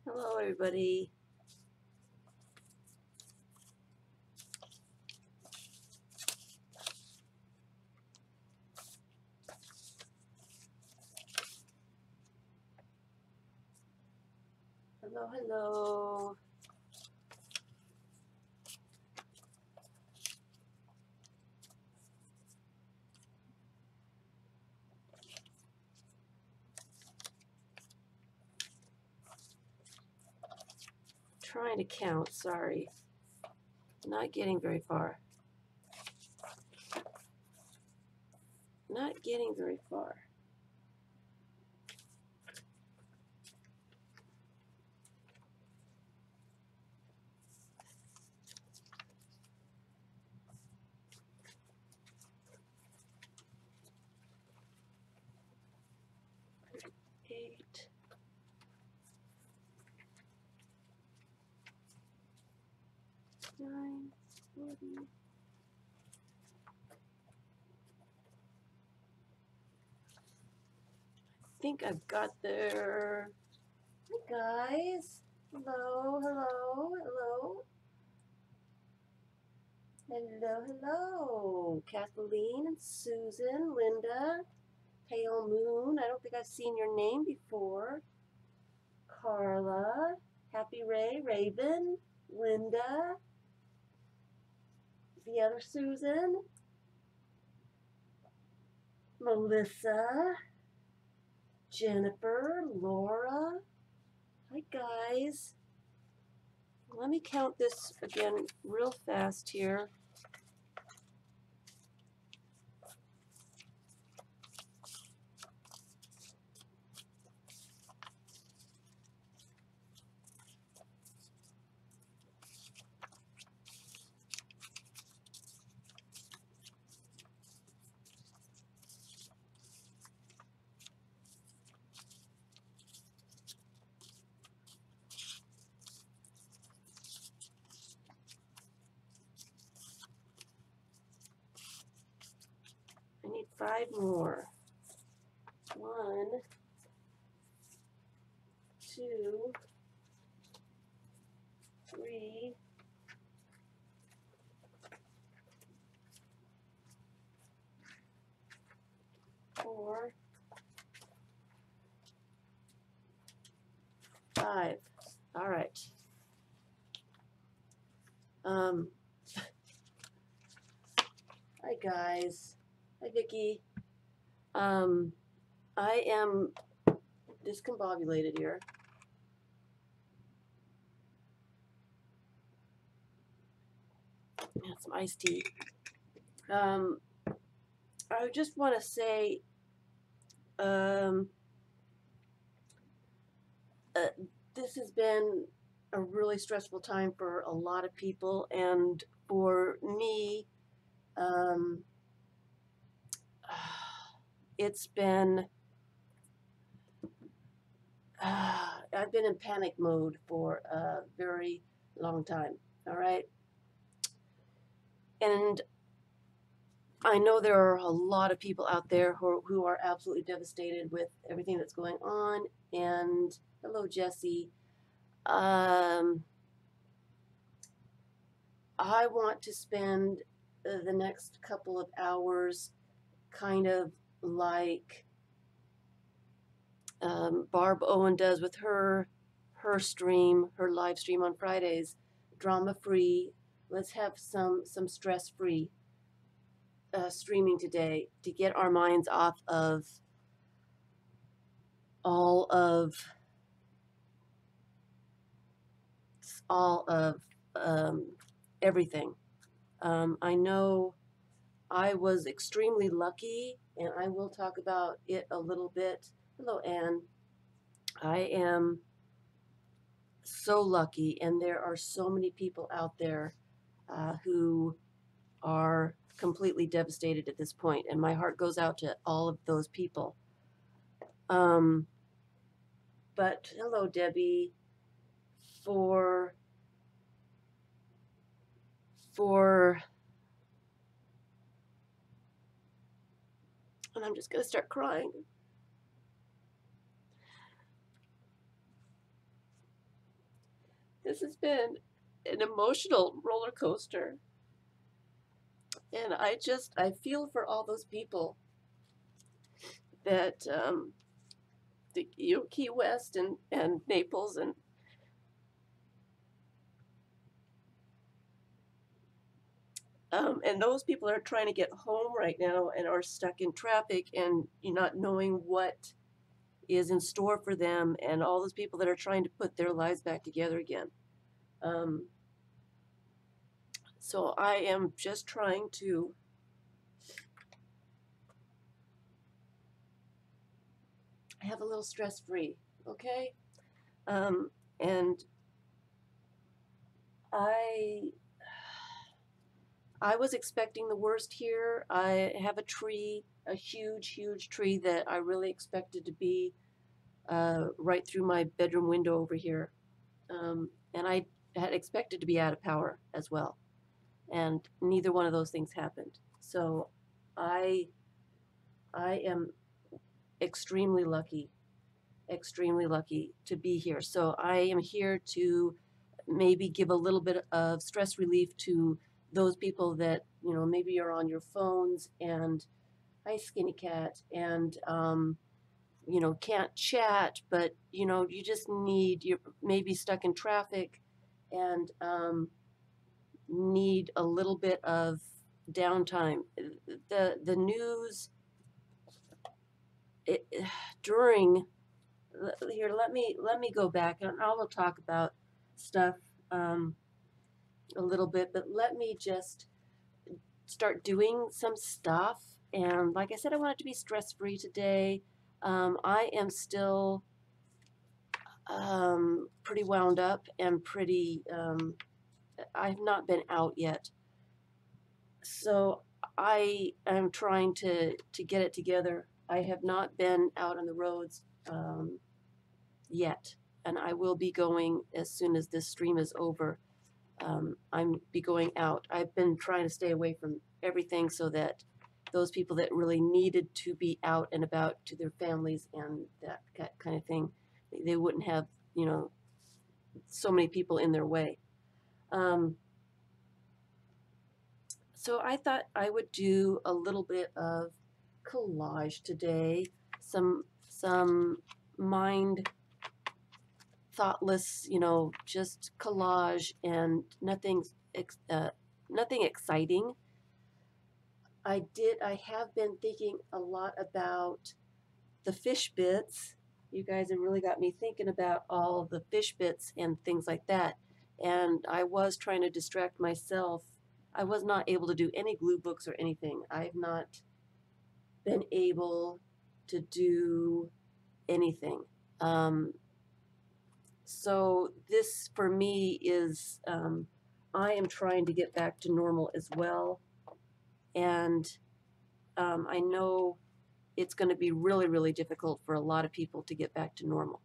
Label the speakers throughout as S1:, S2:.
S1: Hello, everybody. Hello, hello. Trying to count, sorry. Not getting very far. Not getting very far. Eight. Nine. 40. I think I've got there. Hi, guys. Hello, hello, hello. Hello, hello. Kathleen and Susan, Linda, Pale Moon. I don't think I've seen your name before. Carla, Happy Ray, Raven, Linda, the other Susan, Melissa, Jennifer, Laura. Hi, guys. Let me count this again real fast here. I need 5 more. 1, 2, 3, 4, 5. All right. Hi, guys. Hi, Vicki. I am discombobulated here. Had some iced tea. I just want to say, this has been a really stressful time for a lot of people, and for me, it's been, I've been in panic mode for a very long time, all right? And I know there are a lot of people out there who are absolutely devastated with everything that's going on. And hello, Jesse. I want to spend the next couple of hours kind of like Barb Owen does with her stream, her live stream on Fridays, drama free. Let's have some stress free streaming today to get our minds off of all of everything. I know I was extremely lucky, and I will talk about it a little bit. Hello, Anne. I am so lucky, and there are so many people out there who are completely devastated at this point, and my heart goes out to all of those people. But hello, Debbie. For and I'm just gonna start crying. This has been an emotional roller coaster. And I feel for all those people that, Key West and Naples and those people are trying to get home right now and are stuck in traffic and you not knowing what is in store for them, and all those people that are trying to put their lives back together again. Um, so I am just trying to have a little stress free, okay? Um, and I I was expecting the worst here. I have a tree, a huge, huge tree that I really expected to be right through my bedroom window over here. And I had expected to be out of power as well. And neither one of those things happened. So I I am extremely lucky to be here. So I am here to maybe give a little bit of stress relief to those people that, maybe are on your phones and hi skinny cat and can't chat, but you just you're maybe stuck in traffic and need a little bit of downtime. The news it, during here let me go back and I will talk about stuff um, a little bit, but let me just start doing some stuff. And like I said, I want it to be stress free today. I am still pretty wound up and pretty. I've not been out yet, so I am trying to get it together. I have not been out on the roads yet, and I will be going as soon as this stream is over. I'm be going out. I've been trying to stay away from everything so that those people that really needed to be out and about to their families and that kind of thing, they wouldn't have, so many people in their way. Um, so I thought I would do a little bit of collage today, some mind thoughtless, just collage and nothing exciting. I have been thinking a lot about the fish bits. You guys have really got me thinking about all the fish bits and things like that. And I was trying to distract myself. I was not able to do any glue books or anything. I've not been able to do anything. So this for me is, I am trying to get back to normal as well. And I know it's going to be really, really difficult for a lot of people to get back to normal.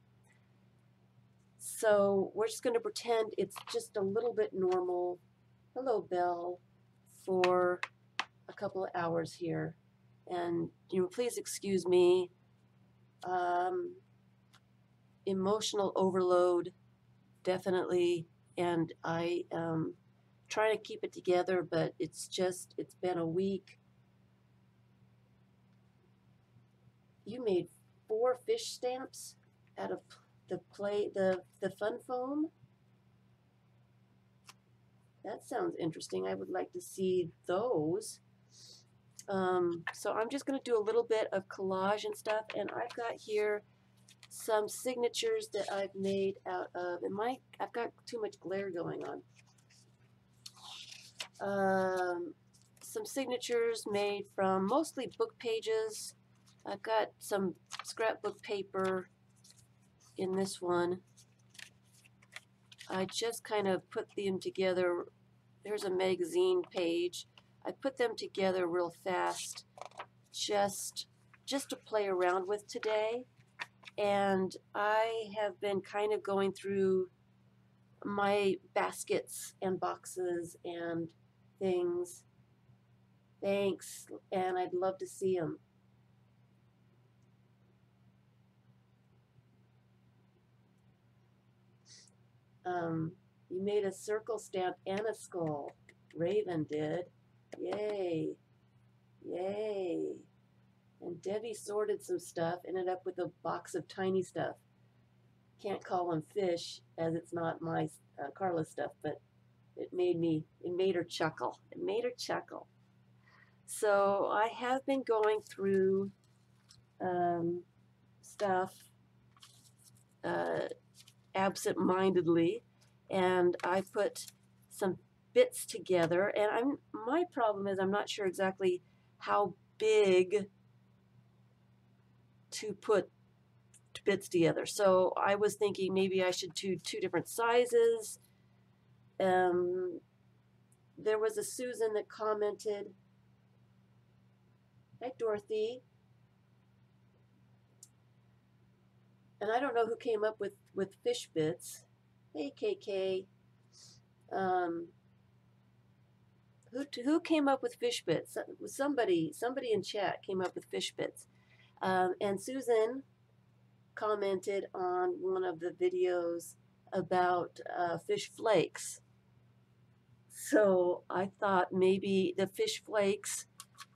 S1: So we're just going to pretend it's just a little bit normal. Hello, Belle, for a couple of hours here. And, please excuse me. Emotional overload, definitely. And I trying to keep it together, but it's been a week. You made 4 fish stamps out of the fun foam. That sounds interesting. I would like to see those. So I'm just going to do a little bit of collage and stuff, and I've got here some signatures that I've made out of, and I've got too much glare going on. Some signatures made from mostly book pages. I've got some scrapbook paper in this one. I just kind of put them together. There's a magazine page. I put them together real fast just to play around with today. And I have been kind of going through my baskets and boxes and things. Thanks, and I'd love to see them. You made a circle stamp and a skull. Raven did. Yay. Yay. And Debbie sorted some stuff, ended up with a box of tiny stuff. Can't call them fish as it's not my Carla's stuff, but it made her chuckle. It made her chuckle. So I have been going through stuff absent-mindedly, and I put some bits together. And my problem is I'm not sure exactly how big to put bits together. So I was thinking maybe I should do two different sizes. There was a Susan that commented, hi Dorothy, and I don't know who came up with fish bits. Hey KK, who came up with fish bits? Somebody in chat came up with fish bits, and Susan commented on one of the videos about fish flakes. So I thought maybe the fish flakes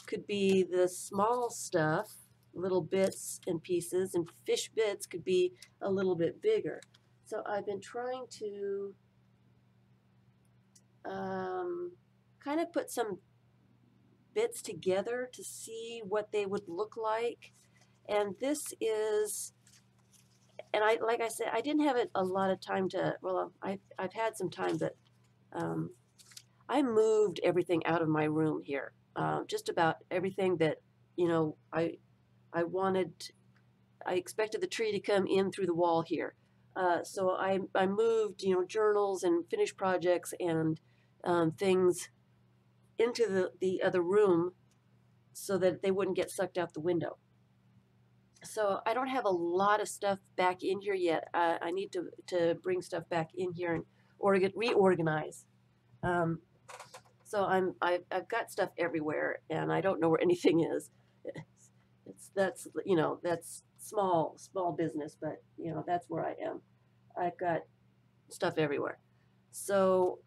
S1: could be the small stuff, little bits and pieces, and fish bits could be a little bit bigger. So I've been trying to kind of put some bits together to see what they would look like. And this is, and like I said, I didn't have a lot of time to, well, I've had some time, but I moved everything out of my room here. Just about everything that, you know, I wanted, I expected the tree to come in through the wall here. So I moved, you know, journals and finished projects and things into the other room so that they wouldn't get sucked out the window. So I don't have a lot of stuff back in here yet. I need to bring stuff back in here and reorganize. So I've got stuff everywhere, and I don't know where anything is. That's you know, that's small business, but you know, that's where I am. I've got stuff everywhere. So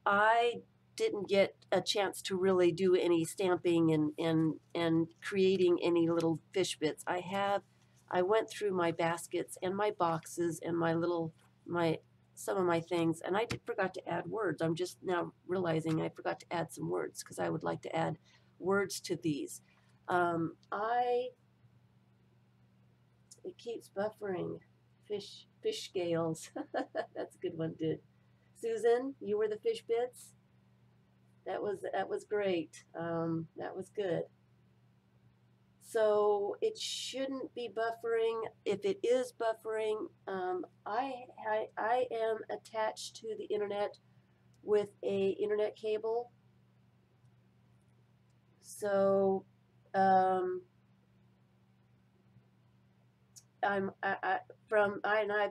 S1: I didn't get a chance to really do any stamping and creating any little fish bits. I went through my baskets and my boxes and some of my things, and I forgot to add words. I'm just now realizing I forgot to add some words because I would like to add words to these. It keeps buffering. Fish scales. That's a good one, dude. Susan, you were the fish bits. That was great. That was good. So it shouldn't be buffering. If it is buffering, I am attached to the internet with a internet cable. So I've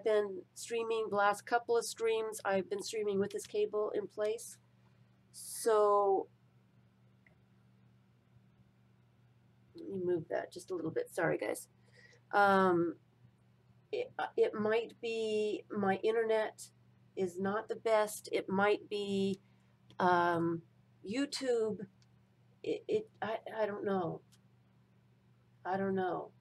S1: been streaming the last couple of streams. I've been streaming with this cable in place. So let me move that just a little bit. Sorry, guys. It might be my internet is not the best. It might be YouTube. I don't know. I don't know.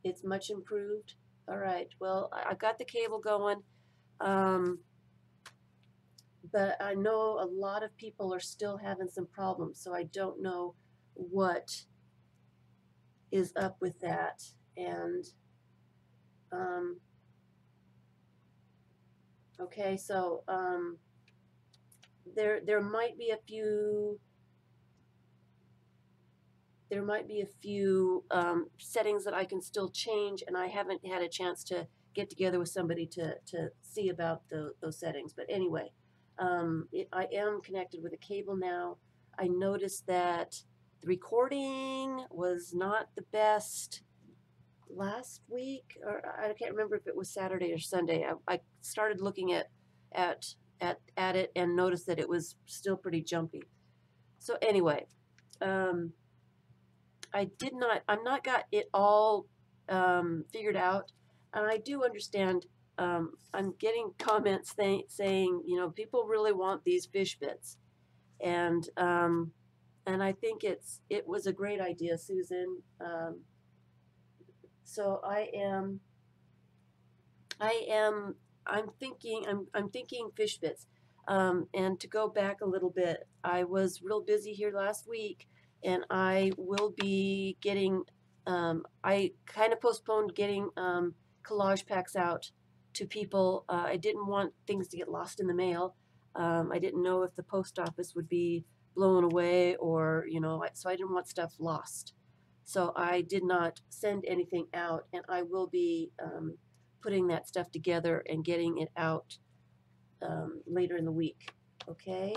S1: It's much improved. All right. Well, I got the cable going. But I know a lot of people are still having some problems, so I don't know what is up with that. And okay, so there might be a few settings that I can still change, and I haven't had a chance to get together with somebody to see about those settings. But anyway, I am connected with a cable now. I noticed that the recording was not the best last week, or I can't remember if it was Saturday or Sunday. I started looking at it and noticed that it was still pretty jumpy. So anyway, I'm not got it all figured out, and I do understand I'm getting comments saying, you know, people really want these fish bits, and I think it was a great idea, Susan. So I am I'm thinking fish bits. And to go back a little bit, I was real busy here last week, and I will be getting. I kind of postponed getting collage packs out to people. I didn't want things to get lost in the mail. I didn't know if the post office would be blown away, or you know, so I didn't want stuff lost. So I did not send anything out, and I will be putting that stuff together and getting it out later in the week. Okay,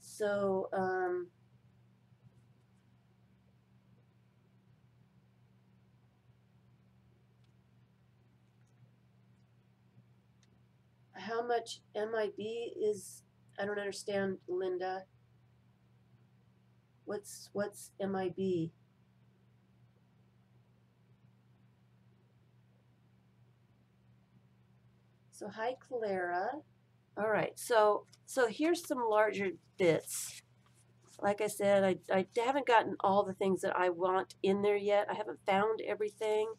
S1: so how much MIB is? I don't understand, Linda. What's MIB? So hi, Clara. All right, so here's some larger bits. Like I said, I haven't gotten all the things that I want in there yet. I haven't found everything.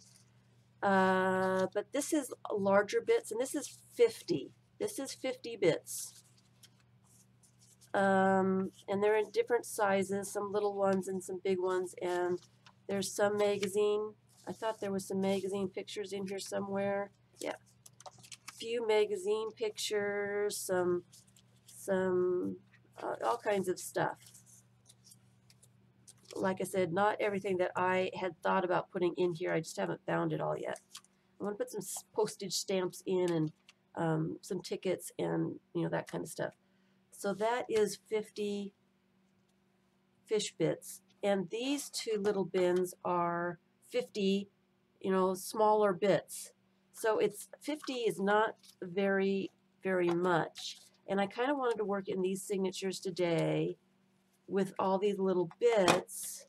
S1: But this is larger bits, and this is 50. This is 50 bits. And they're in different sizes, some little ones and some big ones, and there's some magazine. I thought there was some magazine pictures in here somewhere. Yeah, few magazine pictures, some all kinds of stuff. Like I said, not everything that I had thought about putting in here. I just haven't found it all yet. I want to put some postage stamps in, and some tickets, and you know, that kind of stuff. So that is 50 fish bits, and these two little bins are 50, you know, smaller bits. So it's 50 is not very much, and I kind of wanted to work in these signatures today with all these little bits,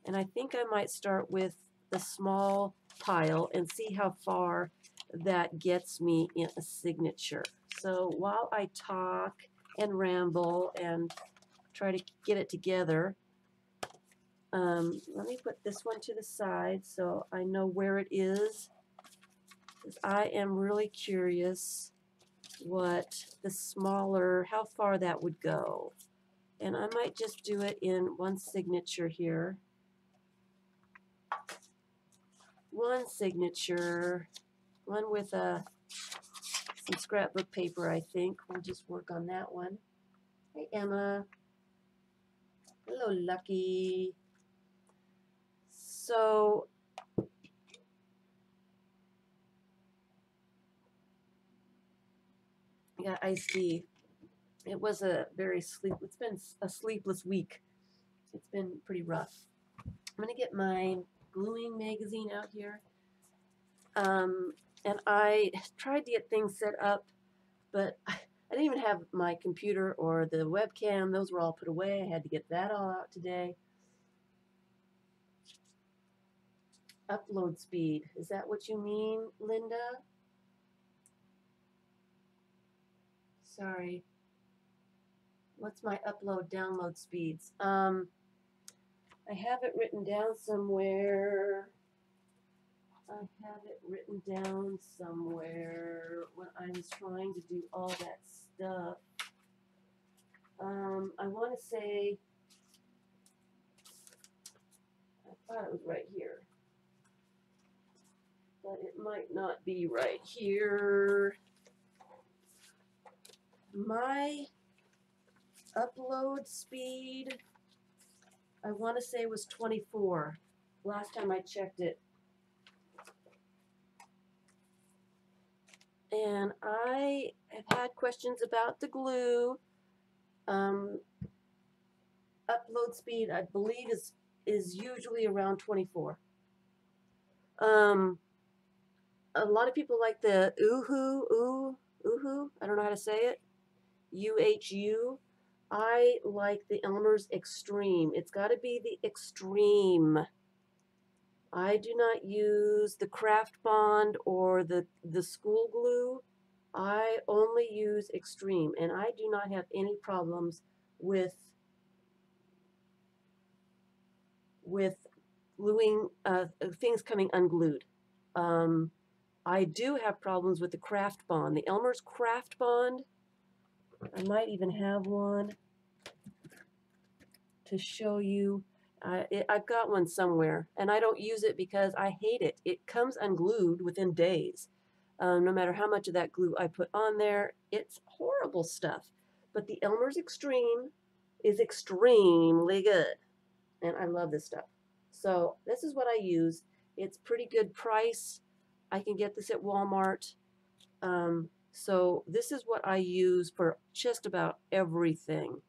S1: and I think I might start with the small pile and see how far that gets me in a signature. So while I talk and ramble and try to get it together, let me put this one to the side so I know where it is, because I am really curious what the smaller, how far that would go. And I might just do it in one signature here. One signature, one with some scrapbook paper, I think. We'll just work on that one. Hey, Emma. Hello, Lucky. So, yeah, iced tea. It was it's been a sleepless week. It's been pretty rough. I'm going to get my gluing magazine out here. And I tried to get things set up, but I didn't even have my computer or the webcam. Those were all put away. I had to get that all out today. Upload speed. Is that what you mean, Linda? Sorry. What's my upload download speeds? I have it written down somewhere. I have it written down somewhere when I was trying to do all that stuff. I want to say, I thought it was right here, but it might not be right here. My upload speed, I want to say, was 24 last time I checked it. And I have had questions about the glue. Upload speed, I believe, is usually around 24. A lot of people like the Uhu. I don't know how to say it. UHU. I like the Elmer's Extreme. It's got to be the Extreme. I do not use the craft bond or the school glue. I only use Extreme, and I do not have any problems with gluing things coming unglued. I do have problems with the craft bond. The Elmer's craft bond, I might even have one to show you. I've got one somewhere, and I don't use it because I hate it. It comes unglued within days. No matter how much of that glue I put on there, it's horrible stuff. But the Elmer's Extreme is extremely good, and I love this stuff. So this is what I use. It's pretty good price. I can get this at Walmart. So this is what I use for just about everything.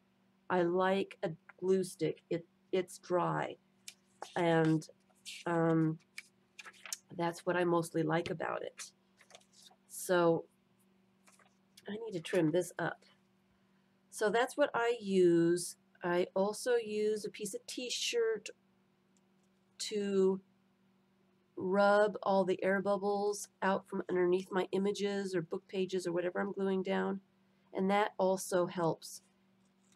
S1: I like a glue stick. It's dry, and that's what I mostly like about it. So I need to trim this up. So that's what I use. I also use a piece of t-shirt to rub all the air bubbles out from underneath my images or book pages or whatever I'm gluing down. And that also helps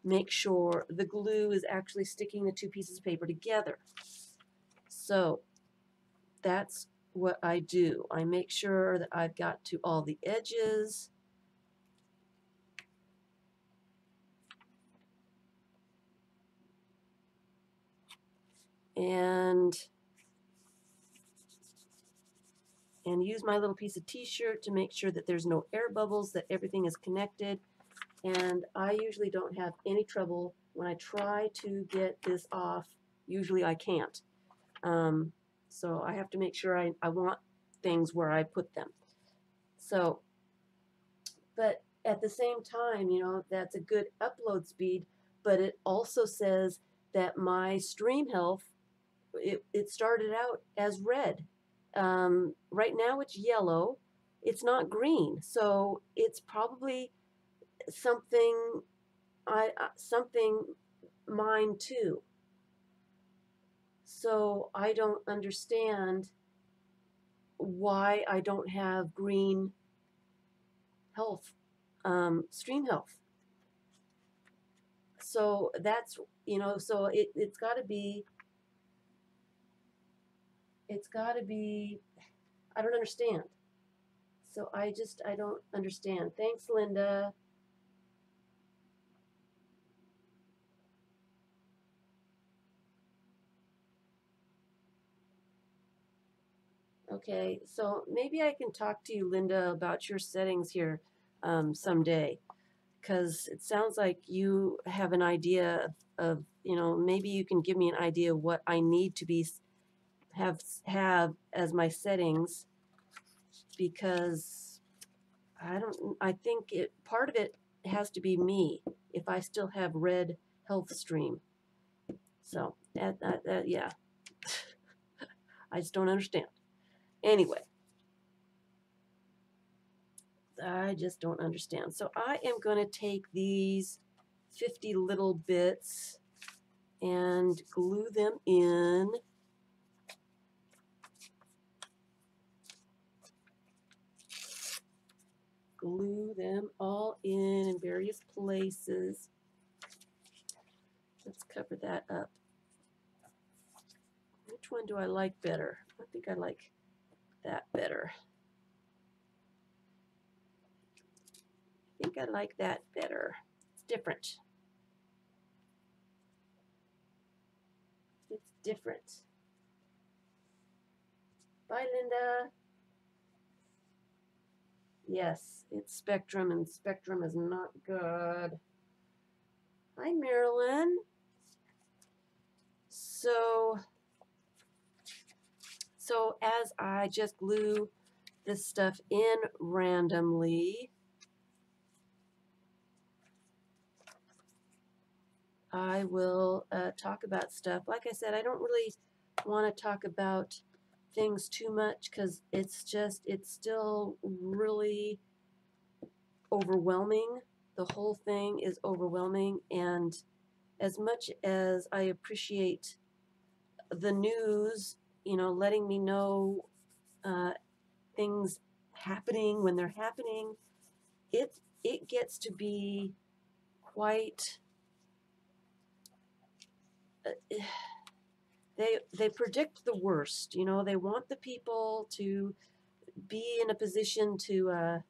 S1: make sure the glue is actually sticking the two pieces of paper together. So that's what I do. I make sure that I've got to all the edges. And use my little piece of t-shirt to make sure that there's no air bubbles, that everything is connected. And I usually don't have any trouble when I try to get this off. Usually I can't. So I have to make sure I want things where I put them. So, but at the same time, you know, that's a good upload speed, but it also says that my stream health, it started out as red. Right now it's yellow. It's not green. So it's probably something something mine too. So I don't understand why I don't have green health, stream health. So that's, you know, so it's got to be, I don't understand. So I don't understand. Thanks, Linda. Okay, so maybe I can talk to you, Linda, about your settings here someday, because it sounds like you have an idea of, you know, maybe you can give me an idea of what I need to be have as my settings, because I think part of it has to be me if I still have red health stream. So yeah, I just don't understand. Anyway, I just don't understand. So I am going to take these 50 little bits and glue them in. Glue them all in various places. Let's cover that up. Which one do I like better? I think I like that better. I think I like that better. It's different. It's different. Bye, Linda. Yes, it's Spectrum, and Spectrum is not good. Hi, Marilyn. So as I just glue this stuff in randomly, I will talk about stuff. Like I said, I don't really want to talk about things too much because it's still really overwhelming. The whole thing is overwhelming, and as much as I appreciate the news you know, letting me know things happening when they're happening. It gets to be quite. Uh, they predict the worst. You know, they want the people to be in a position to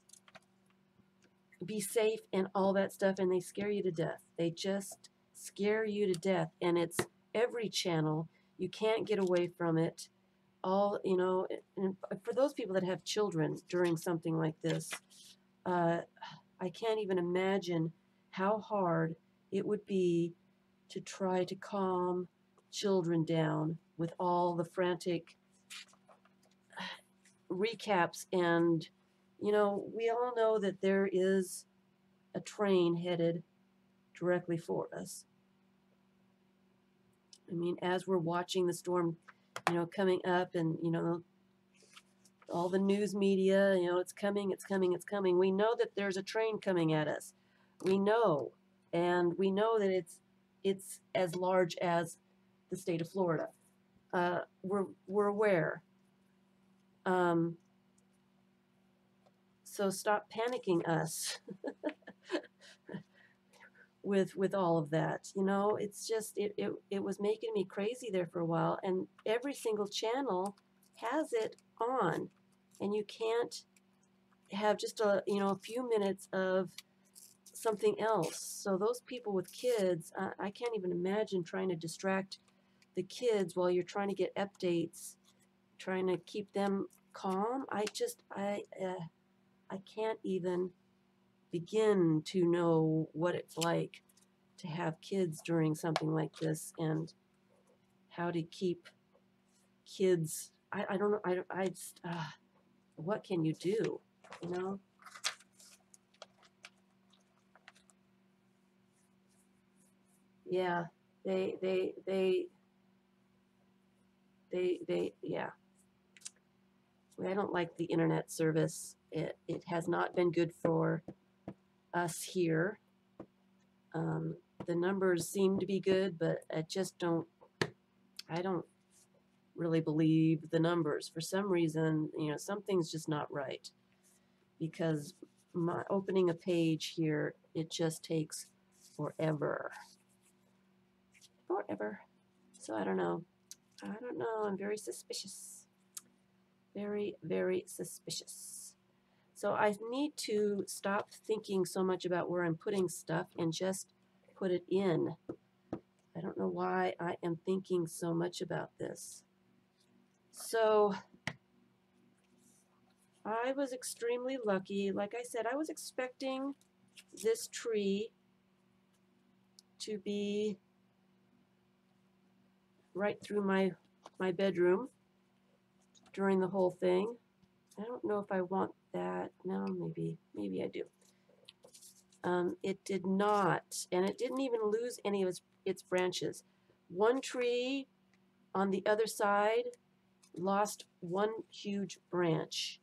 S1: be safe and all that stuff, and they scare you to death. They just scare you to death, and it's every channel. You can't get away from it. All, you know, and for those people that have children during something like this, uh, I can't even imagine how hard it would be to try to calm children down with all the frantic recaps. And, you know, we all know that there is a train headed directly for us. I mean, as we're watching the storm, you know, coming up, and, you know, all the news media, you know, it's coming, it's coming, it's coming. We know that there's a train coming at us. We know, and we know that it's as large as the state of Florida. We're aware. Um, so stop panicking us with all of that. You know, it's just it was making me crazy there for a while, and every single channel has it on, and you can't have just a, you know, a few minutes of something else. So those people with kids, I can't even imagine trying to distract the kids while you're trying to get updates, trying to keep them calm. I can't even begin to know what it's like to have kids during something like this, and how to keep kids. I don't know. I just, what can you do? You know? Yeah. They yeah. I don't like the internet service. It has not been good for us here. The numbers seem to be good, but I don't really believe the numbers. For some reason, you know, something's just not right, because my opening a page here, it just takes forever. Forever. So I don't know. I don't know. I'm very suspicious. Very, very suspicious. So I need to stop thinking so much about where I'm putting stuff and just put it in. I don't know why I am thinking so much about this. So I was extremely lucky. Like I said, I was expecting this tree to be right through my bedroom during the whole thing. I don't know if I want that. No, maybe I do. It did not, and it didn't even lose any of its branches. One tree on the other side lost one huge branch.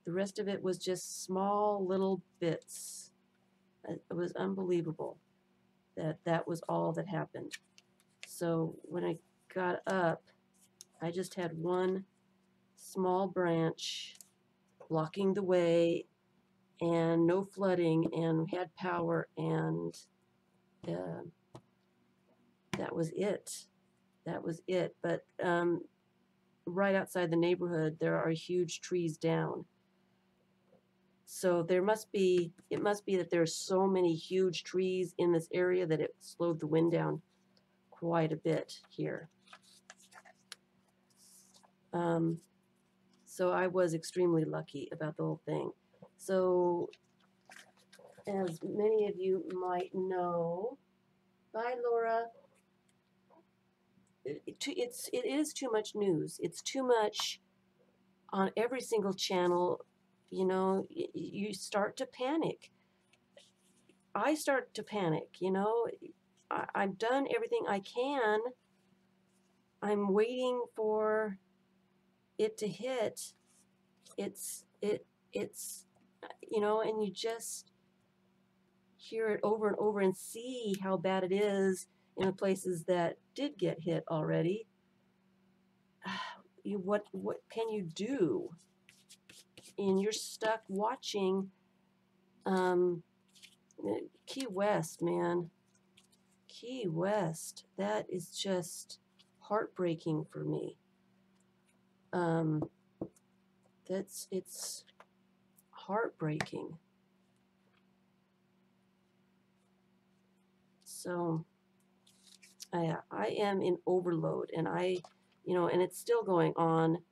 S1: The rest of it was just small little bits. It was unbelievable that that was all that happened. So when I got up, I just had one small branch blocking the way, and no flooding, and we had power, and uh, that was it. That was it. But right outside the neighborhood, there are huge trees down. So it must be that there's so many huge trees in this area that it slowed the wind down quite a bit here. So I was extremely lucky about the whole thing. So as many of you might know, bye Laura. It is too much news. It's too much on every single channel. You know, you start to panic. I start to panic. You know, I've done everything I can. I'm waiting for it to hit. It's you know, and you just hear it over and over and see how bad it is in the places that did get hit already. what can you do? And you're stuck watching Key West, man. Key West. That is just heartbreaking for me. It's heartbreaking. So I am in overload, and and it's still going on.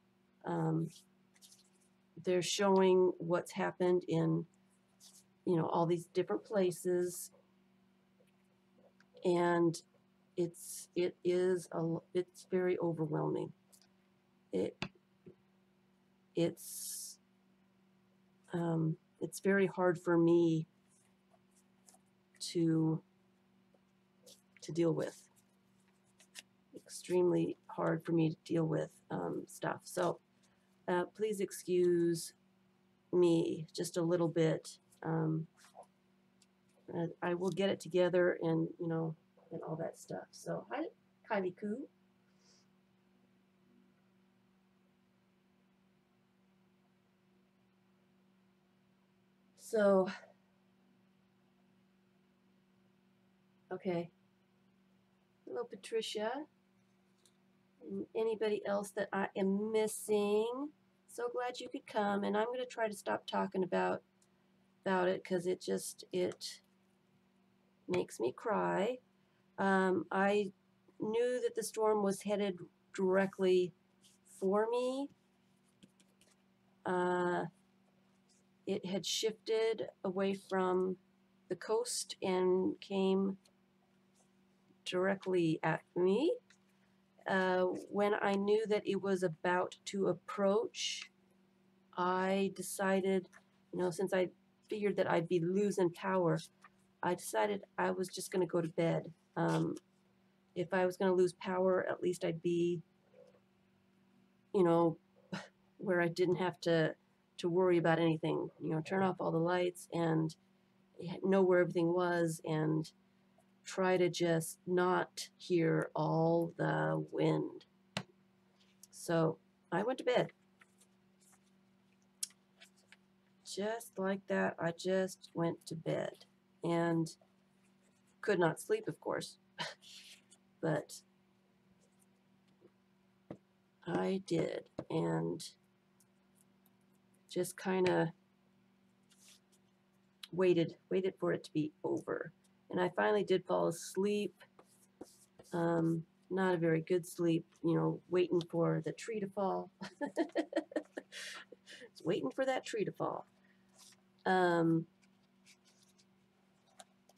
S1: They're showing what's happened in, all these different places, and it's very overwhelming. It's very hard for me to deal with. Extremely hard for me to deal with stuff. So please excuse me just a little bit. I will get it together, and and all that stuff. So hi, Kylie Koo. So okay. Hello, Patricia. And anybody else that I am missing? So glad you could come, and I'm going to try to stop talking about it because it makes me cry. I knew that the storm was headed directly for me. It had shifted away from the coast and came directly at me. When I knew that it was about to approach, I decided, since I figured that I'd be losing power, I decided I was just going to go to bed. If I was going to lose power, at least I'd be, where I didn't have to worry about anything. Turn off all the lights and know where everything was, and try to just not hear all the wind. So I went to bed. Just like that, I just went to bed and could not sleep, of course, but I did, and just kind of waited for it to be over. And I finally did fall asleep. Not a very good sleep, waiting for the tree to fall. It's waiting for that tree to fall. And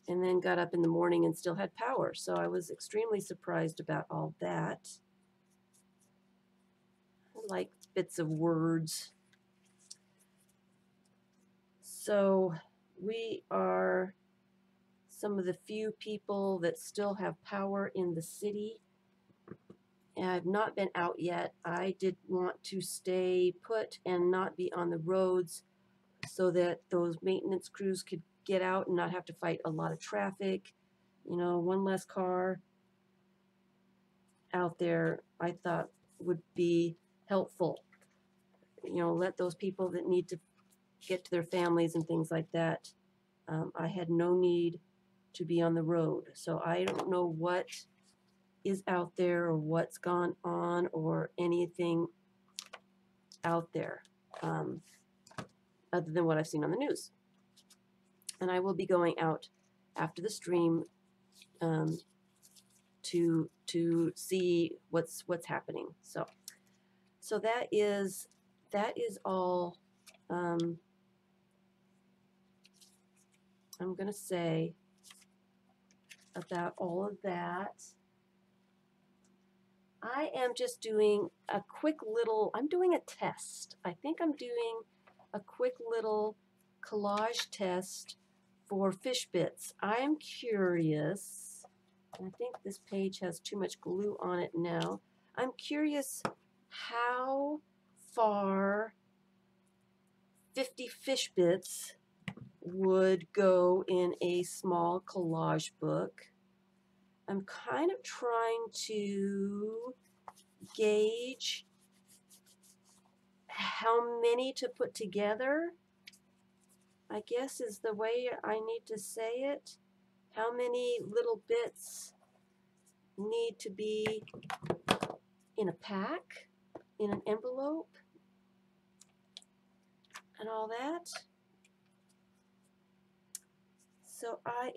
S1: then got up in the morning and still had power. So I was extremely surprised about all that. I like bits of words. So we are some of the few people that still have power in the city. And I've not been out yet. I did want to stay put and not be on the roads so that those maintenance crews could get out and not have to fight a lot of traffic. One less car out there, I thought would be helpful. Let those people that need to get to their families and things like that. I had no need to be on the road. So I don't know what is out there or what's gone on or anything out there other than what I've seen on the news. And I will be going out after the stream to see what's happening. So that is all I'm gonna say about all of that. I am just doing a quick little, I'm doing a test. I think I'm doing a quick little collage test for fish bits. I'm curious, I think this page has too much glue on it now. I'm curious how far 50 fish bits would go in a small collage book. I'm kind of trying to gauge how many to put together, I guess is the way I need to say it. How many little bits need to be in a pack, in an envelope, and all that. So I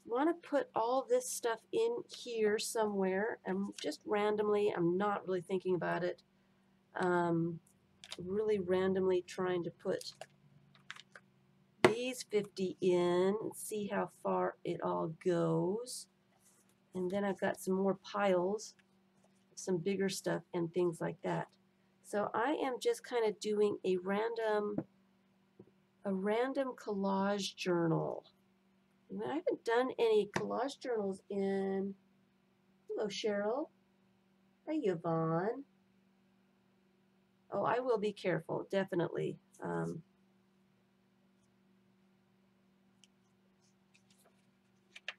S1: want to put all this stuff in here somewhere. I'm just randomly, I'm not really thinking about it, really randomly trying to put these 50 in and see how far it all goes. And then I've got some more piles, some bigger stuff and things like that. So I am just kind of doing a random collage journal. I haven't done any collage journals in, hello Cheryl, hi Yvonne. Oh, I will be careful, definitely.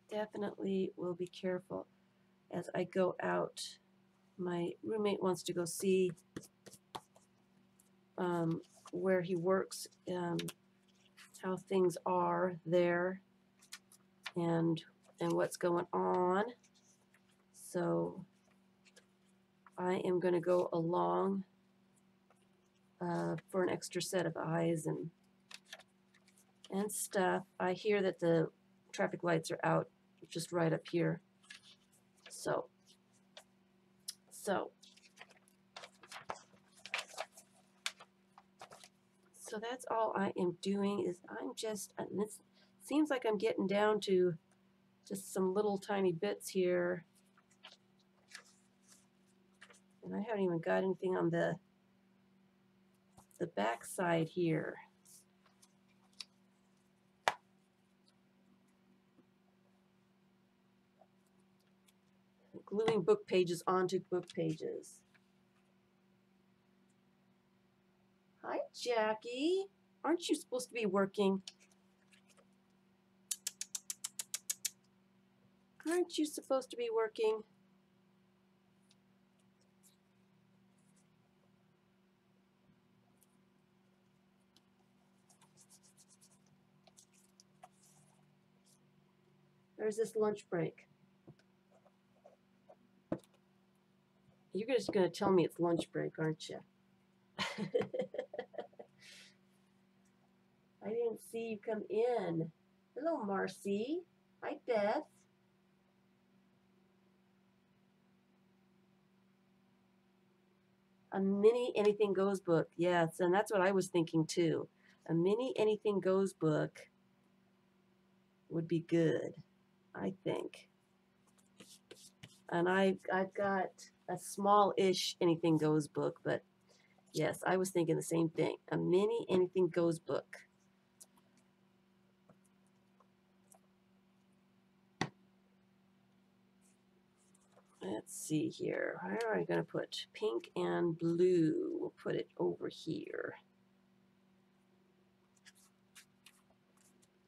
S1: Definitely will be careful as I go out. My roommate wants to go see where he works, how things are there, and what's going on. So I am going to go along for an extra set of eyes and stuff. I hear that the traffic lights are out just right up here. So that's all I am doing is I'm just, it seems like I'm getting down to just some little tiny bits here. And I haven't even got anything on the back side here. Gluing book pages onto book pages. Hi, Jackie. Aren't you supposed to be working? Aren't you supposed to be working? There's this lunch break. You're just going to tell me it's lunch break, aren't you? I didn't see you come in. Hello, Marcy. Hi, Beth. A mini Anything Goes book. Yes, and that's what I was thinking too. A mini Anything Goes book would be good, I think. And I've got a small-ish Anything Goes book, but yes, I was thinking the same thing. A mini Anything Goes book. Let's see here. Where are I going to put pink and blue? We'll put it over here.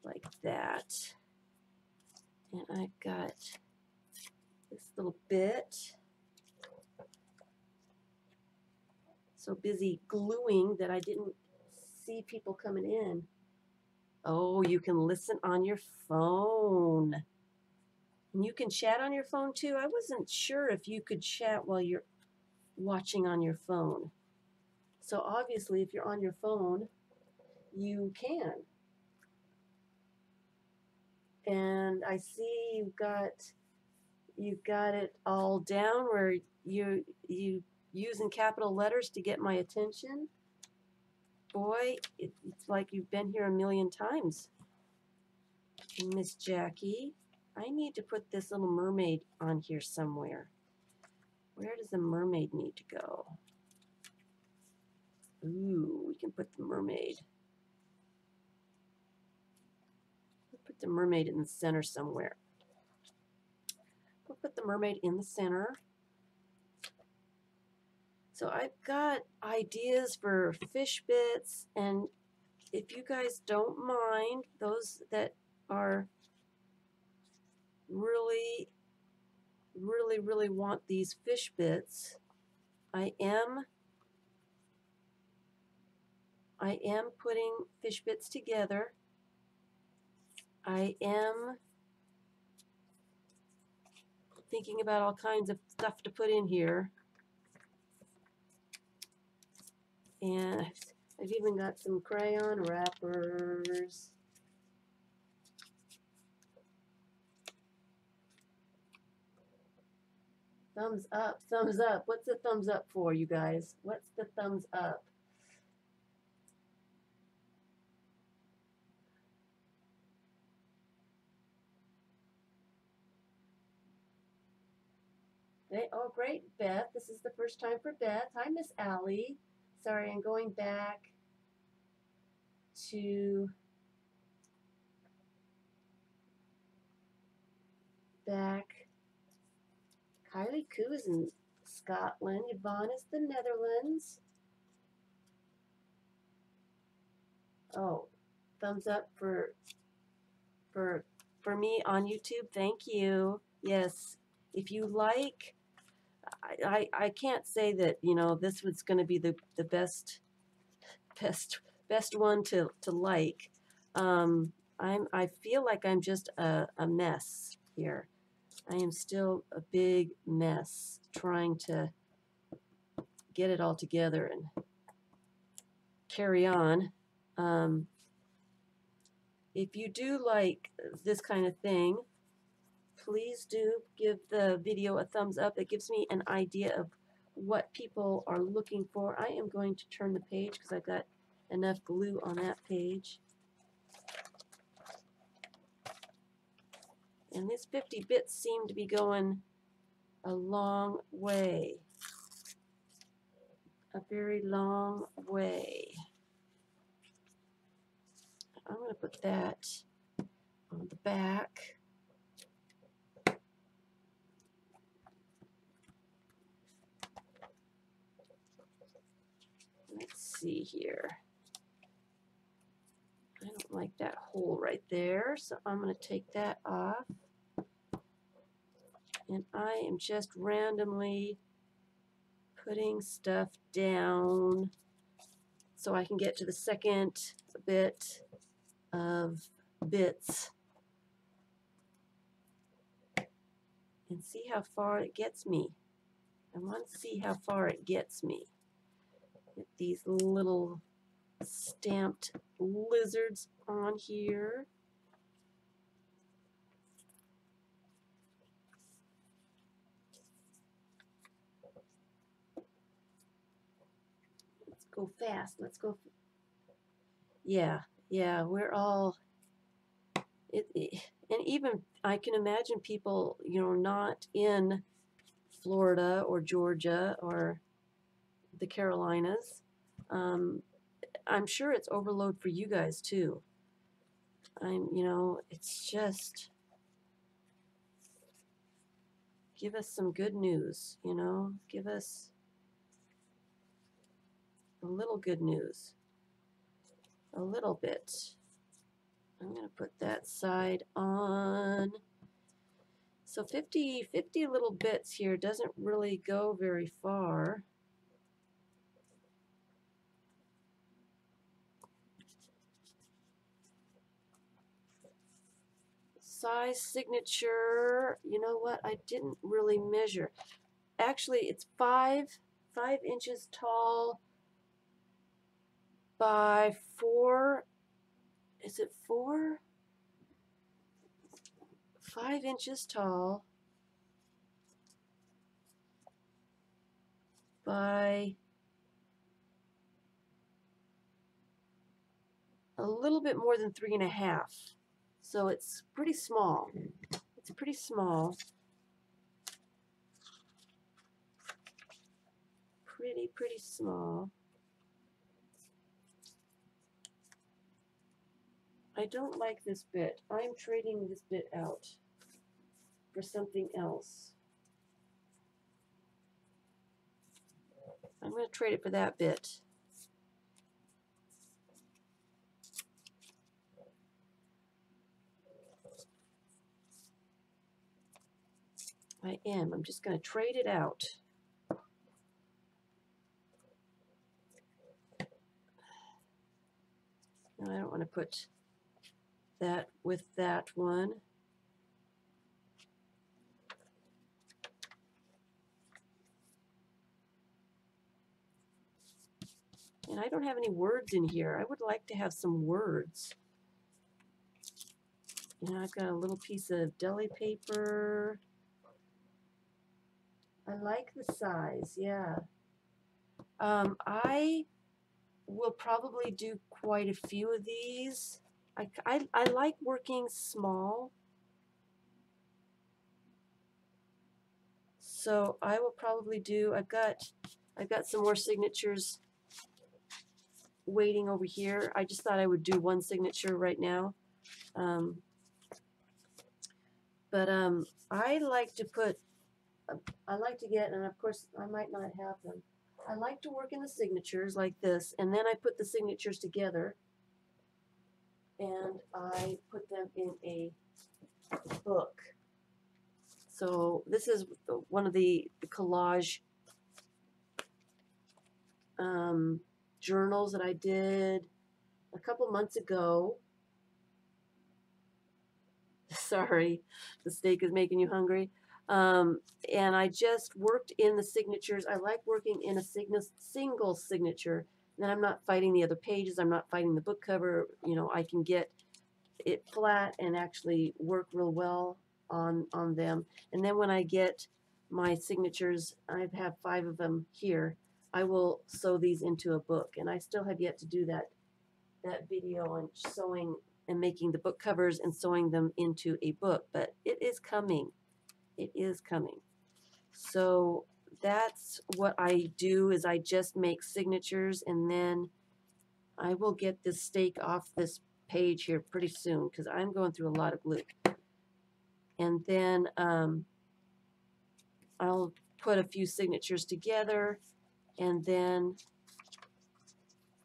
S1: Like that. And I've got this little bit. So busy gluing that I didn't see people coming in. Oh, you can listen on your phone. And you can chat on your phone too. I wasn't sure if you could chat while you're watching on your phone. So obviously if you're on your phone, you can. And I see you've got it all down where you using capital letters to get my attention. Boy, it's like you've been here a million times, Miss Jackie. I need to put this little mermaid on here somewhere. Where does the mermaid need to go? Ooh, we can put the mermaid. We'll put the mermaid in the center somewhere. We'll put the mermaid in the center. So I've got ideas for fish bits, and if you guys don't mind, those that are really want these fish bits, I am I am putting fish bits together. I am thinking about all kinds of stuff to put in here. And I've even got some crayon wrappers. Thumbs up, thumbs up. What's the thumbs up for, you guys? What's the thumbs up? Oh, great, Beth. This is the first time for Beth. Hi, Miss Allie. Sorry, I'm going back to Kylie Koo is in Scotland. Yvonne is the Netherlands. Oh, thumbs up for me on YouTube. Thank you. Yes, if you like, I can't say that, you know, this was going to be the best one to like. I feel like I'm just a mess here. I am still a big mess trying to get it all together and carry on. If you do like this kind of thing, please do give the video a thumbs up. It gives me an idea of what people are looking for. I am going to turn the page because I've got enough glue on that page. And these 50 bits seem to be going a long way. A very long way. I'm going to put that on the back. Let's see here. I don't like that hole right there, so I'm going to take that off. And I am just randomly putting stuff down so I can get to the second bit of bits and see how far it gets me. I want to see how far it gets me. Get these little stamped lizards on here. Let's go fast. Let's go. Yeah, we're all, and even I can imagine people, you know, not in Florida or Georgia or the Carolinas. I'm sure it's overload for you guys too. You know, it's just, give us some good news, you know, give us a little good news, a little bit. I'm going to put that side on. So 50 little bits here doesn't really go very far. Size signature, you know what, I didn't really measure. Actually, it's 5 inches tall by 4, is it 4? 5 inches tall by a little bit more than 3.5. So it's pretty small. It's pretty small. Pretty small. I don't like this bit. I'm trading this bit out for something else. I'm going to trade it for that bit. I am. I'm just going to trade it out. I don't want to put that with that one. And I don't have any words in here. I would like to have some words. And I've got a little piece of deli paper. I like the size, yeah. I will probably do quite a few of these. I like working small. So I will probably do, I've got some more signatures waiting over here. I just thought I would do one signature right now. I like to put, I like to get, and of course I might not have them. I like to work in the signatures like this, and then I put the signatures together, and I put them in a book. So this is one of the collage journals that I did a couple months ago. Sorry, the steak is making you hungry. And I just worked in the signatures. I like working in a single signature. Then I'm not fighting the other pages. I'm not fighting the book cover. You know, I can get it flat and actually work real well on them. And then when I get my signatures, I have 5 of them here, I will sew these into a book. And I still have yet to do that video on sewing and making the book covers and sewing them into a book, but it is coming. It is coming. So that's what I do, is I just make signatures, and then I will get this steak off this page here pretty soon because I'm going through a lot of glue. And then I'll put a few signatures together, and then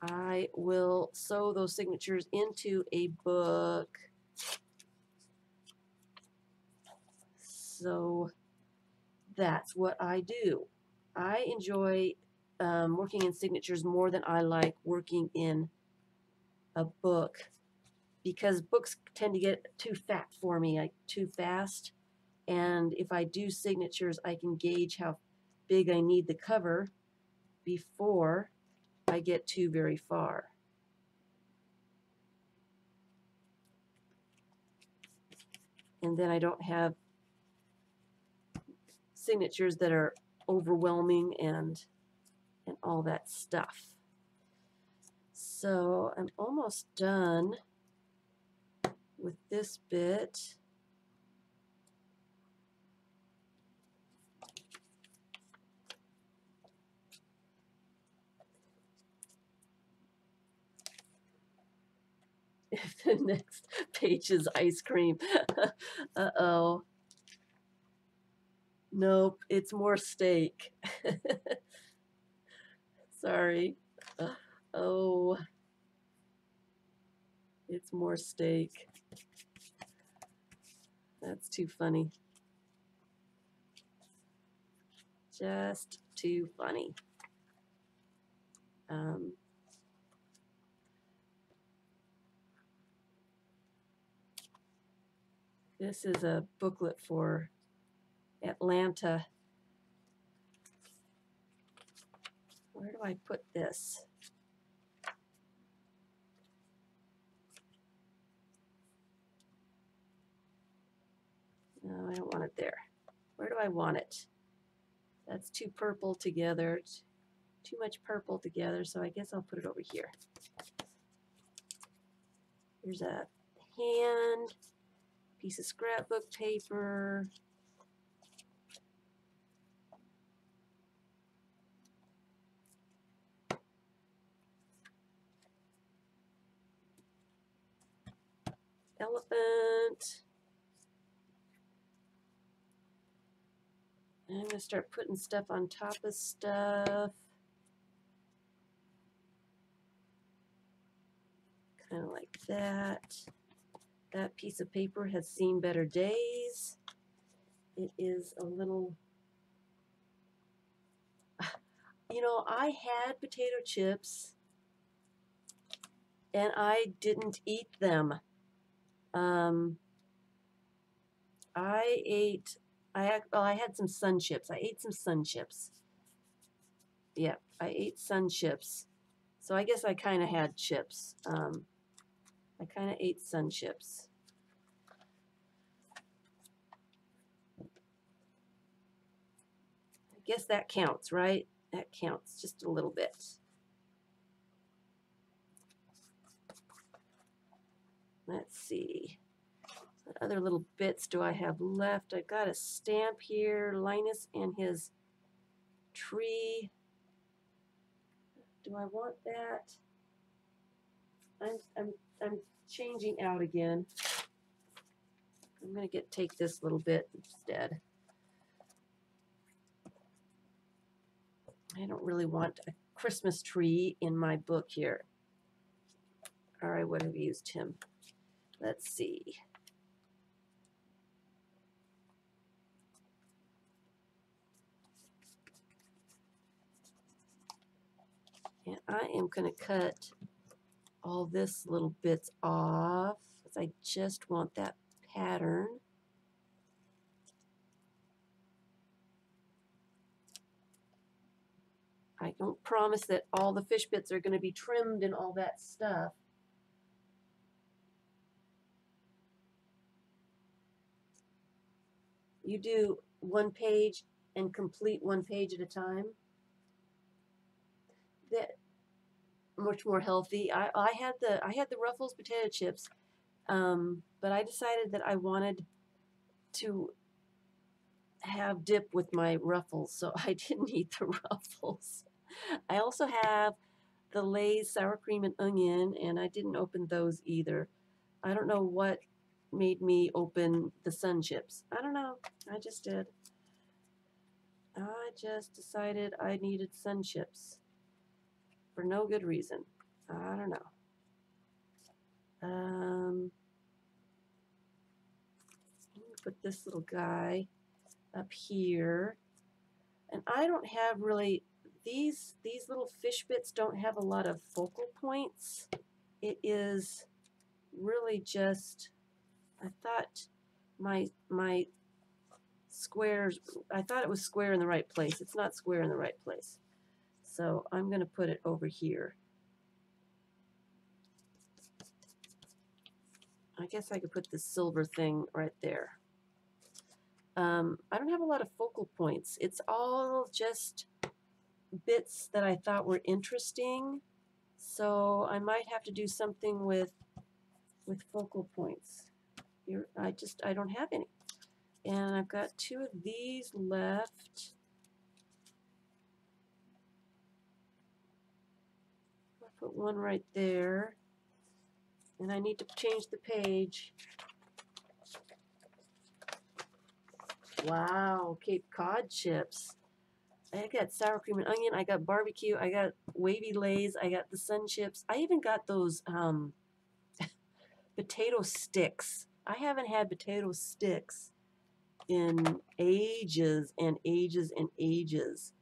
S1: I will sew those signatures into a book. So that's what I do. I enjoy working in signatures more than I like working in a book, because books tend to get too fat for me, like too fast. And if I do signatures, I can gauge how big I need the cover before I get too very far. And then I don't have signatures that are overwhelming and all that stuff. So I'm almost done with this bit. The next page is ice cream. Uh-oh. Nope, it's more steak. Sorry. Oh, it's more steak. That's too funny. Just too funny. This is a booklet for Atlanta. Where do I put this? No, I don't want it there. Where do I want it? That's too purple together. Too much purple together, so I guess I'll put it over here. Here's a hand, piece of scrapbook paper. Elephant. And I'm going to start putting stuff on top of stuff. Kind of like that. That piece of paper has seen better days. It is a little, you know, I had potato chips and I didn't eat them. I had some sun chips. I ate some sun chips. Yep, I ate sun chips. So I guess I kind of had chips. I kind of ate sun chips. I guess that counts, right? That counts just a little bit. Let's see. What other little bits do I have left? I've got a stamp here, Linus and his tree. Do I want that? I'm changing out again. I'm gonna take this little bit instead. I don't really want a Christmas tree in my book here. Or I would have used him. Let's see. And I am going to cut all this little bits off because I just want that pattern. I don't promise that all the fish bits are going to be trimmed and all that stuff. You do one page and complete one page at a time. That much more healthy. I had the Ruffles potato chips, but I decided that I wanted to have dip with my Ruffles, so I didn't eat the Ruffles. I also have the Lay's sour cream and onion, and I didn't open those either. I don't know what made me open the sun chips. I don't know. I just did. I just decided I needed sun chips for no good reason. I don't know. Put this little guy up here. And I don't have really, these little fish bits don't have a lot of focal points. It is really just, I thought my squares, I thought it was square in the right place. It's not square in the right place. So I'm going to put it over here. I guess I could put this silver thing right there. I don't have a lot of focal points. It's all just bits that I thought were interesting. So I might have to do something with focal points. Here, I don't have any. And I've got 2 of these left. I'll put one right there. And I need to change the page. Wow, Cape Cod chips. I got sour cream and onion. I got barbecue. I got wavy Lays. I got the sun chips. I even got those potato sticks. I haven't had potato sticks in ages and ages and ages.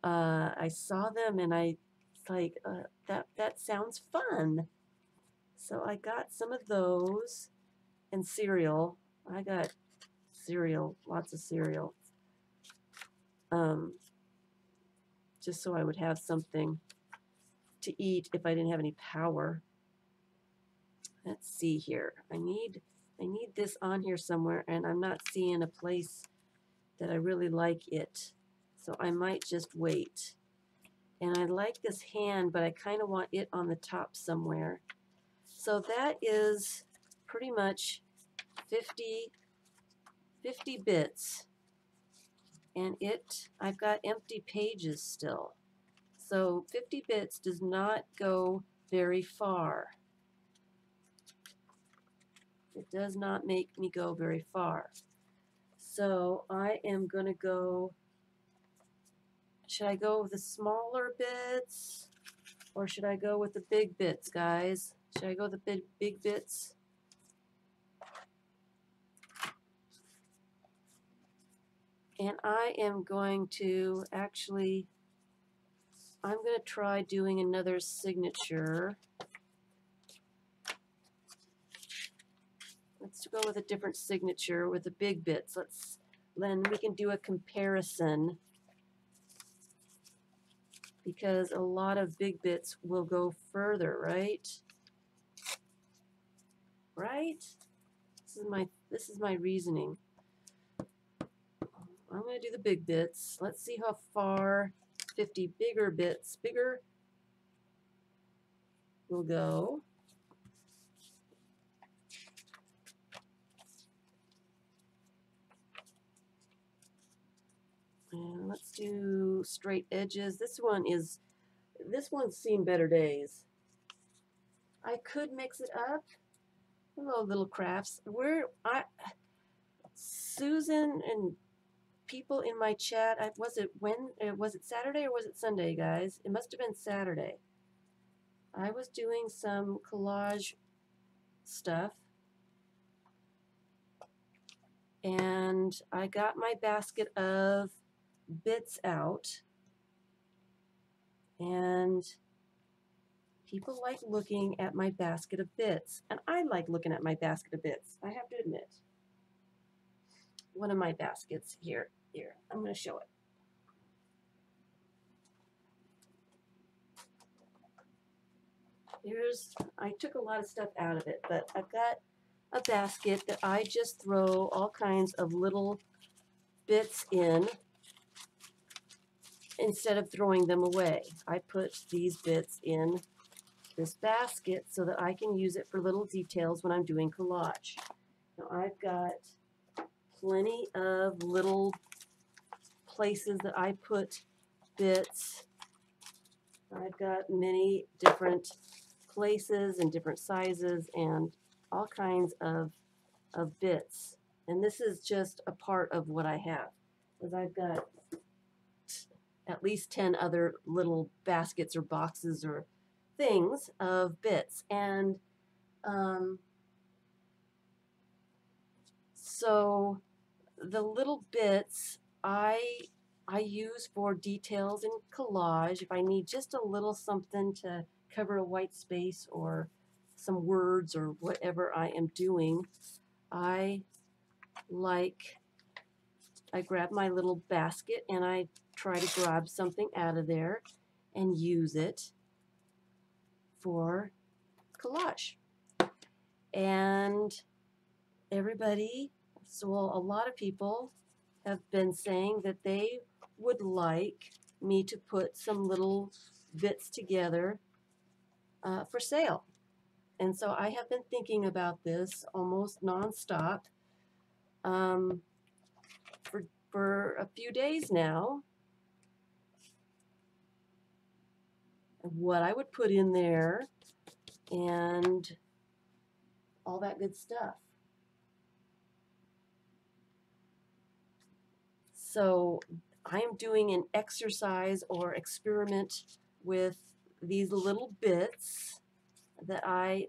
S1: I saw them and I like that sounds fun. So I got some of those and cereal. I got cereal, lots of cereal. Just so I would have something to eat if I didn't have any power. Let's see here. I need this on here somewhere, and I'm not seeing a place that I really like it. So I might just wait. And I like this hand, but I kind of want it on the top somewhere. So that is pretty much 50 bits. And I've got empty pages still. So 50 bits does not go very far. It does not make me go very far. So I am going to go, should I go with the smaller bits or should I go with the big bits, guys? Should I go with the big bits? And I am going to actually, I'm going to try doing another signature. let's go with a different signature with the big bits. Then we can do a comparison, because a lot of big bits will go further, right? Right? This is my reasoning. I'm going to do the big bits. Let's see how far 50 bigger bits will go. And let's do straight edges. This one's seen better days. I could mix it up. Hello, little crafts. Susan and people in my chat, was it Saturday or was it Sunday, guys? It must have been Saturday. I was doing some collage stuff, and I got my basket of bits out, and people like looking at my basket of bits, and I like looking at my basket of bits, I have to admit. One of my baskets here, I'm going to show it. I took a lot of stuff out of it, but I've got a basket that I just throw all kinds of little bits in instead of throwing them away. I put these bits in this basket so that I can use it for little details when I'm doing collage. Now I've got plenty of little places that I put bits. I've got many different places and different sizes and all kinds of bits. And this is just a part of what I have, because I've got at least 10 other little baskets or boxes or things of bits. And so the little bits I use for details in collage. If I need just a little something to cover a white space or some words or whatever I am doing, I grab my little basket and I try to grab something out of there and use it for collage. And a lot of people have been saying that they would like me to put some little bits together for sale. And so I have been thinking about this almost nonstop for a few days now, what I would put in there and all that good stuff. So I am doing an exercise or experiment with these little bits that I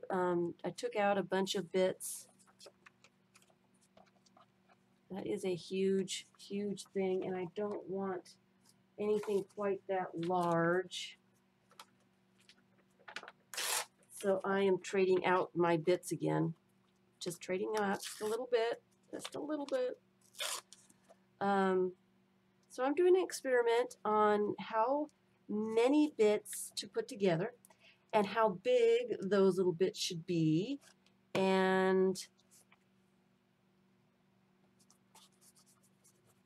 S1: took out a bunch of bits. That is a huge, huge thing, and I don't want anything quite that large. So I am trading out my bits again. Just trading out just a little bit, just a little bit. So I'm doing an experiment on how many bits to put together and how big those little bits should be, and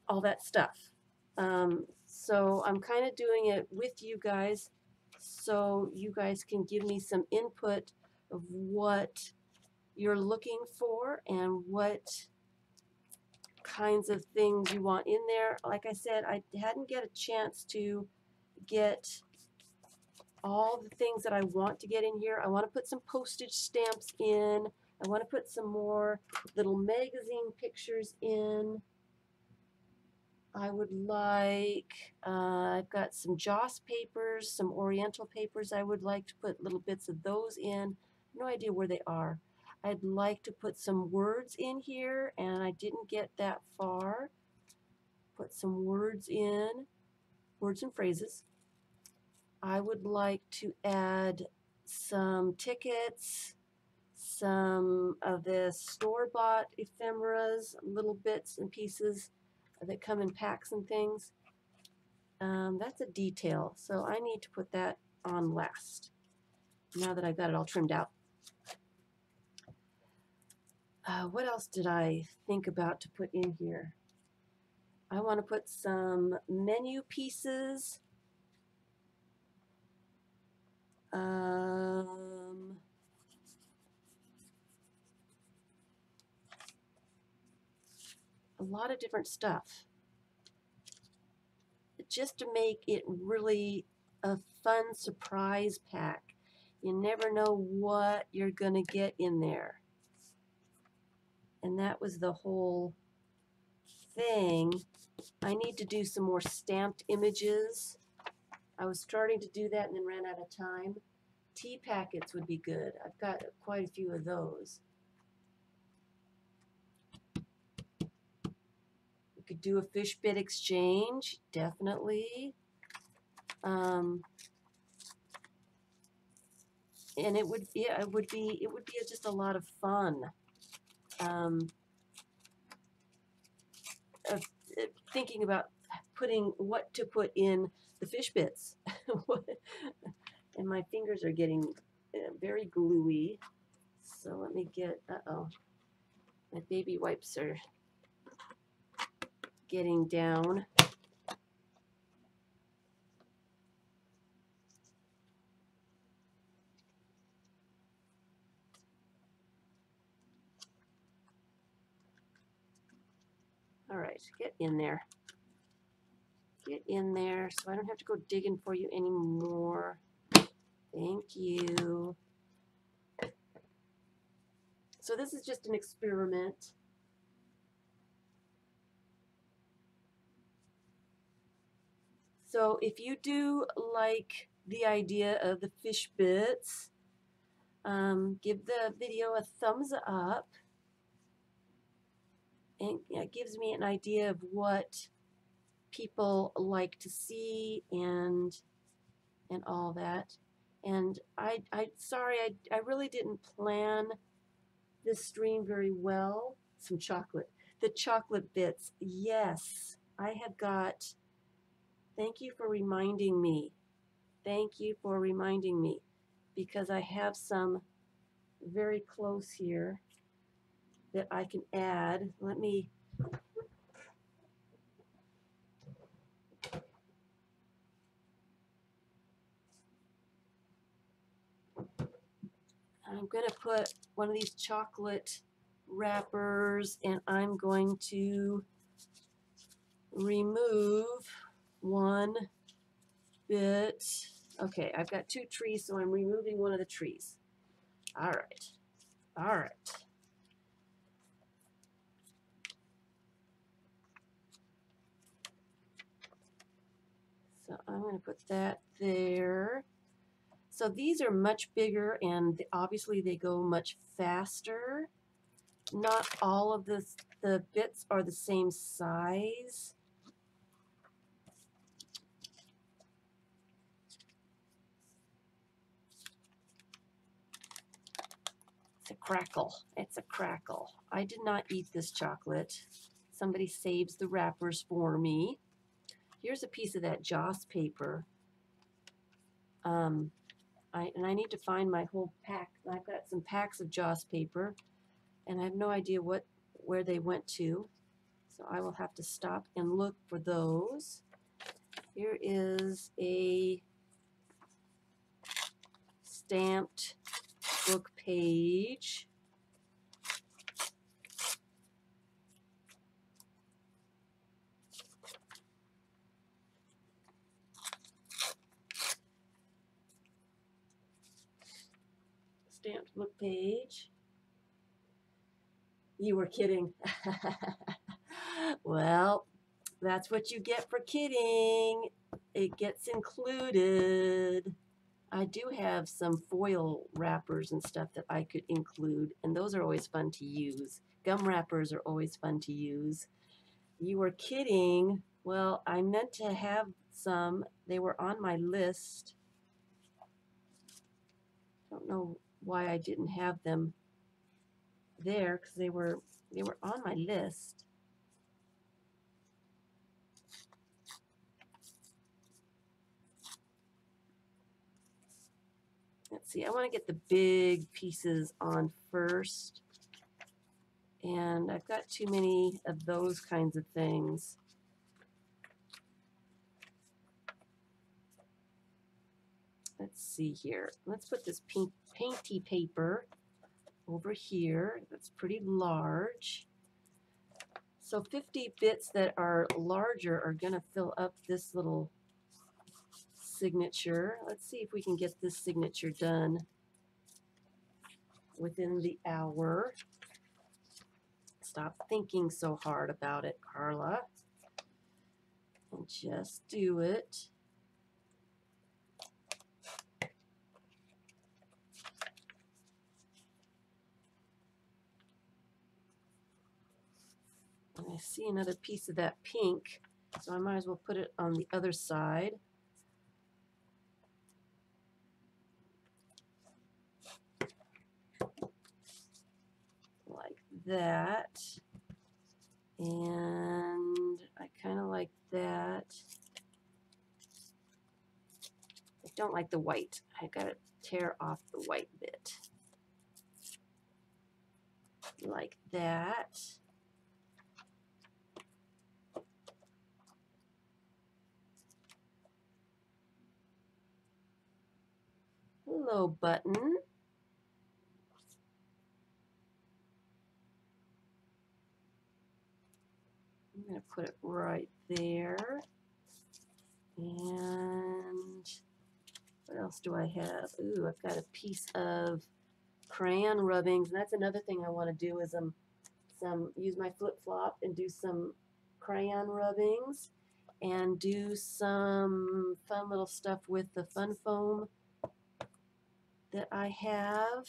S1: all that stuff. So I'm kind of doing it with you guys so you guys can give me some input of what you're looking for and what kinds of things you want in there. Like I said, I hadn't get a chance to get all the things that I want to get in here. I want to put some postage stamps in. I want to put some more little magazine pictures in. I would like, I've got some Joss papers, some Oriental papers. I would like to put little bits of those in. No idea where they are. I'd like to put some words in here, and I didn't get that far. Put some words in, words and phrases. I would like to add some tickets, some of the store-bought ephemeras, little bits and pieces that come in packs and things. That's a detail, so I need to put that on last, now that I've got it all trimmed out. What else did I think about to put in here? I want to put some menu pieces. A lot of different stuff, just to make it really a fun surprise pack. You never know what you're gonna get in there, and that was the whole thing. I need to do some more stamped images. I was starting to do that and then ran out of time. Tea packets would be good. I've got quite a few of those. We could do a fish bit exchange, definitely. And it would be just a lot of fun. Thinking about what to put in the fish bits. And my fingers are getting very gluey. So let me get, my baby wipes are getting down. All right, get in there. Get in there so I don't have to go digging for you anymore. Thank you. So this is just an experiment. So if you do like the idea of the fish bits, give the video a thumbs up. And it gives me an idea of what people like to see and all that. And sorry, I really didn't plan this stream very well. Some chocolate. The chocolate bits, yes. I have got, thank you for reminding me. Thank you for reminding me, because I have some very close here that I can add. Let me, I'm going to put one of these chocolate wrappers, and I'm going to remove one bit. Okay, I've got 2 trees, so I'm removing one of the trees. All right. All right. So I'm going to put that there. So these are much bigger, and obviously they go much faster. Not all of the bits are the same size. It's a crackle. It's a crackle. I did not eat this chocolate. Somebody saves the wrappers for me. Here's a piece of that Joss paper. I need to find my whole pack. I've got some packs of Joss paper, and I have no idea where they went to. So I will have to stop and look for those. Here is a stamped book page. Stamped book page. You were kidding. Well, that's what you get for kidding. It gets included. I do have some foil wrappers and stuff that I could include, and those are always fun to use. Gum wrappers are always fun to use. You were kidding. Well, I meant to have some. They were on my list. Don't know why I didn't have them there because they were on my list. Let's see, I want to get the big pieces on first. And I've got too many of those kinds of things. Let's see here. Let's put this pink painty paper over here. That's pretty large. So 50 bits that are larger are going to fill up this little signature. Let's see if we can get this signature done within the hour. Stop thinking so hard about it, Carla, and just do it. And I see another piece of that pink, so I might as well put it on the other side. Like that. And I kind of like that. I don't like the white. I gotta tear off the white bit. Like that. Hello, button. I'm going to put it right there. And what else do I have? Ooh, I've got a piece of crayon rubbings. And that's another thing I want to do is use my flip-flop and do some crayon rubbings and do some fun little stuff with the fun foam that I have.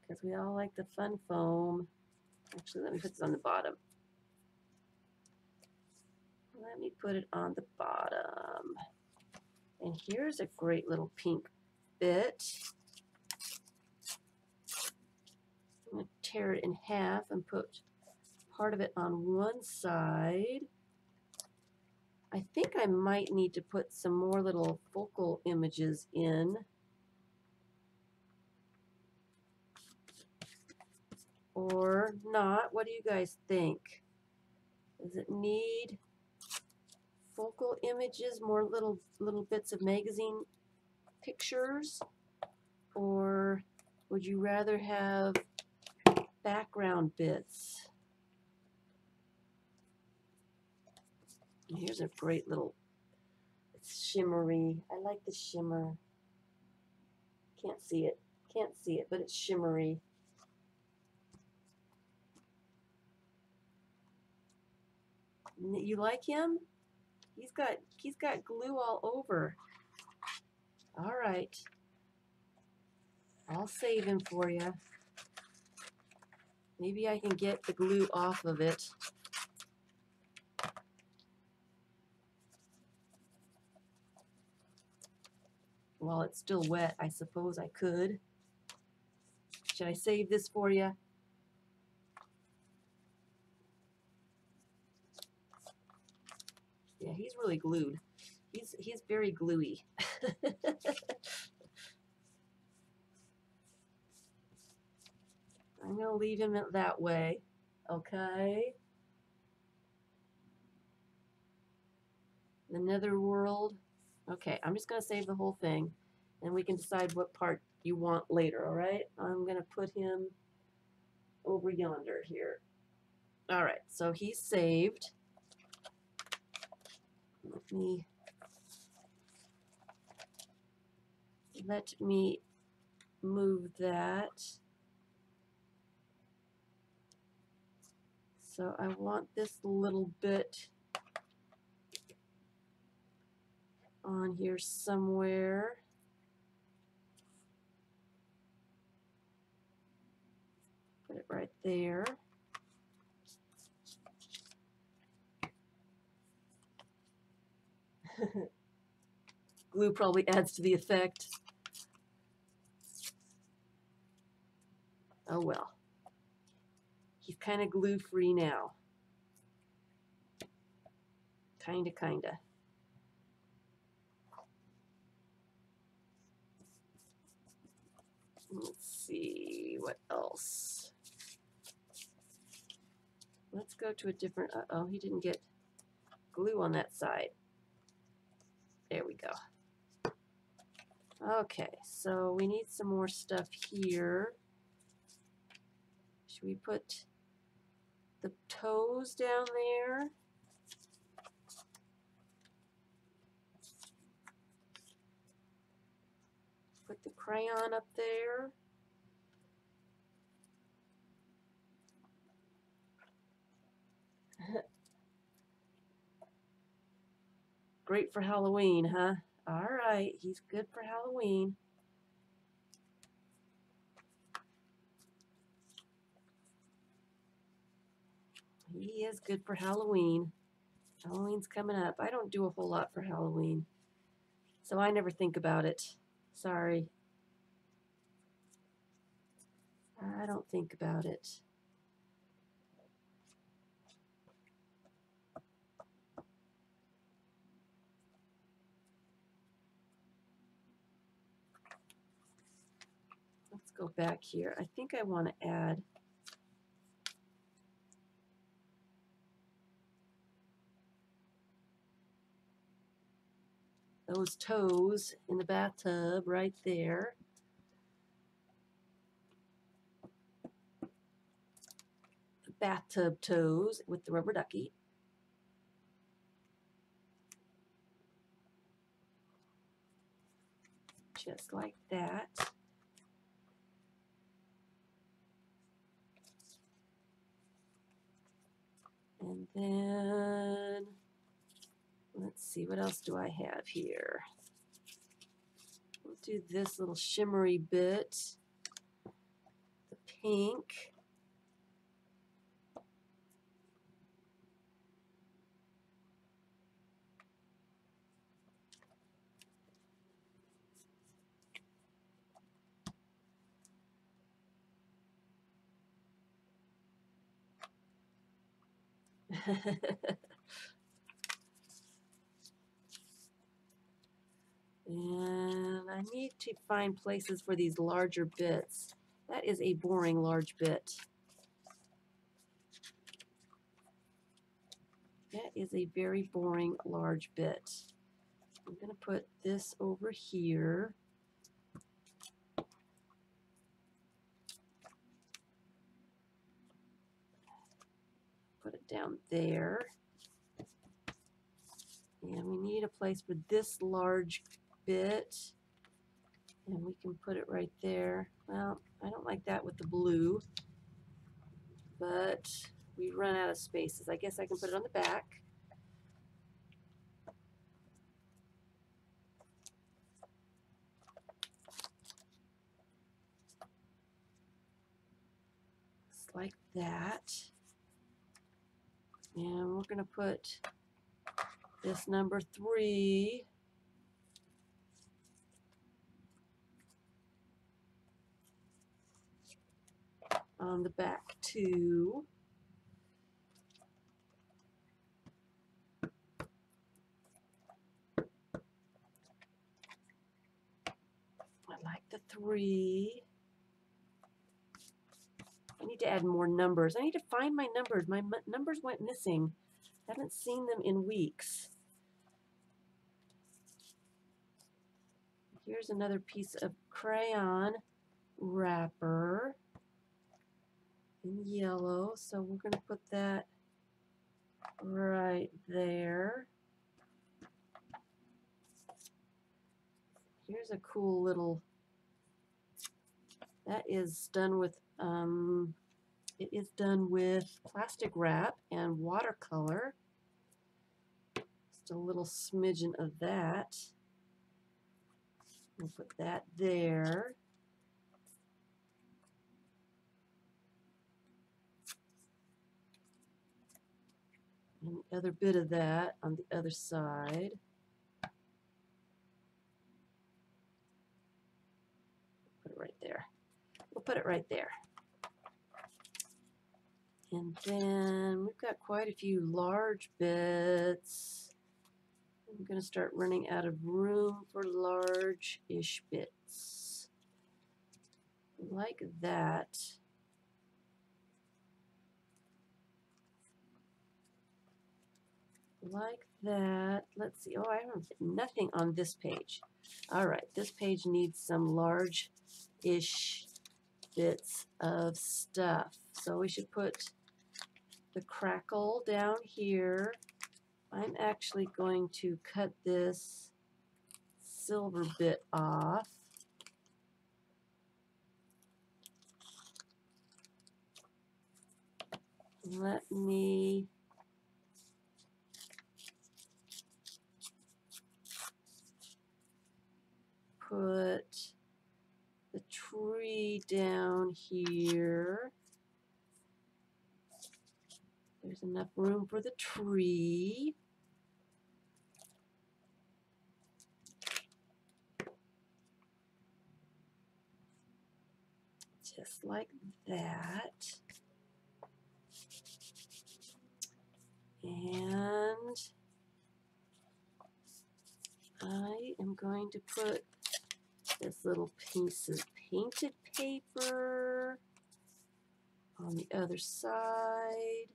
S1: Because we all like the fun foam. Actually, let me put this on the bottom. Let me put it on the bottom. And here's a great little pink bit. I'm going to tear it in half and put part of it on one side. I think I might need to put some more little focal images in. Or not. What do you guys think? Does it need focal images, more little bits of magazine pictures? Or would you rather have background bits? And here's a great little, it's shimmery. I like the shimmer. Can't see it. Can't see it, but it's shimmery. You like him? He's got glue all over. All right. I'll save him for you. Maybe I can get the glue off of it. While it's still wet, I suppose I could. Should I save this for you? Yeah, he's really glued. He's very gluey. I'm gonna leave him that way. Okay. The netherworld. Okay, I'm just gonna save the whole thing, and we can decide what part you want later. All right. I'm gonna put him over yonder here. All right. So he's saved. Let me move that. So I want this little bit on here somewhere. Put it right there. Glue probably adds to the effect. Oh well. He's kind of glue-free now. Kinda. Let's see, what else? Let's go to a different, uh-oh, he didn't get glue on that side. There we go. Okay, so we need some more stuff here. Should we put the toes down there? Put the crayon up there. Great for Halloween, huh? All right, he's good for Halloween. He is good for Halloween. Halloween's coming up. I don't do a whole lot for Halloween, so I never think about it. Sorry. I don't think about it. Let's go back here. I think I want to add those toes in the bathtub right there. The bathtub toes with the rubber ducky. Just like that. And then, let's see, what else do I have here? We'll do this little shimmery bit, the pink. And I need to find places for these larger bits. That is a boring large bit. That is a very boring large bit. I'm going to put this over here. Put it down there. And we need a place for this large bit. And we can put it right there. Well, I don't like that with the blue, but we run out of spaces. I guess I can put it on the back. Just like that. And we're going to put this number 3 on the back too. I like the 3. I need to add more numbers. I need to find my numbers. My numbers went missing. I haven't seen them in weeks. Here's another piece of crayon wrapper in yellow. So we're going to put that right there. Here's a cool little, that is done with, it is done with plastic wrap and watercolor. Just a little smidgen of that. We'll put that there. And the other bit of that on the other side. right there. We'll put it right there. And then we've got quite a few large bits. I'm going to start running out of room for large-ish bits. Like that. Like that. Let's see. Oh, I have nothing on this page. All right, this page needs some large-ish bits of stuff. So we should put the crackle down here. I'm actually going to cut this silver bit off. Let me put the tree down here. There's enough room for the tree. Just like that. And I am going to put this little piece of painted paper on the other side.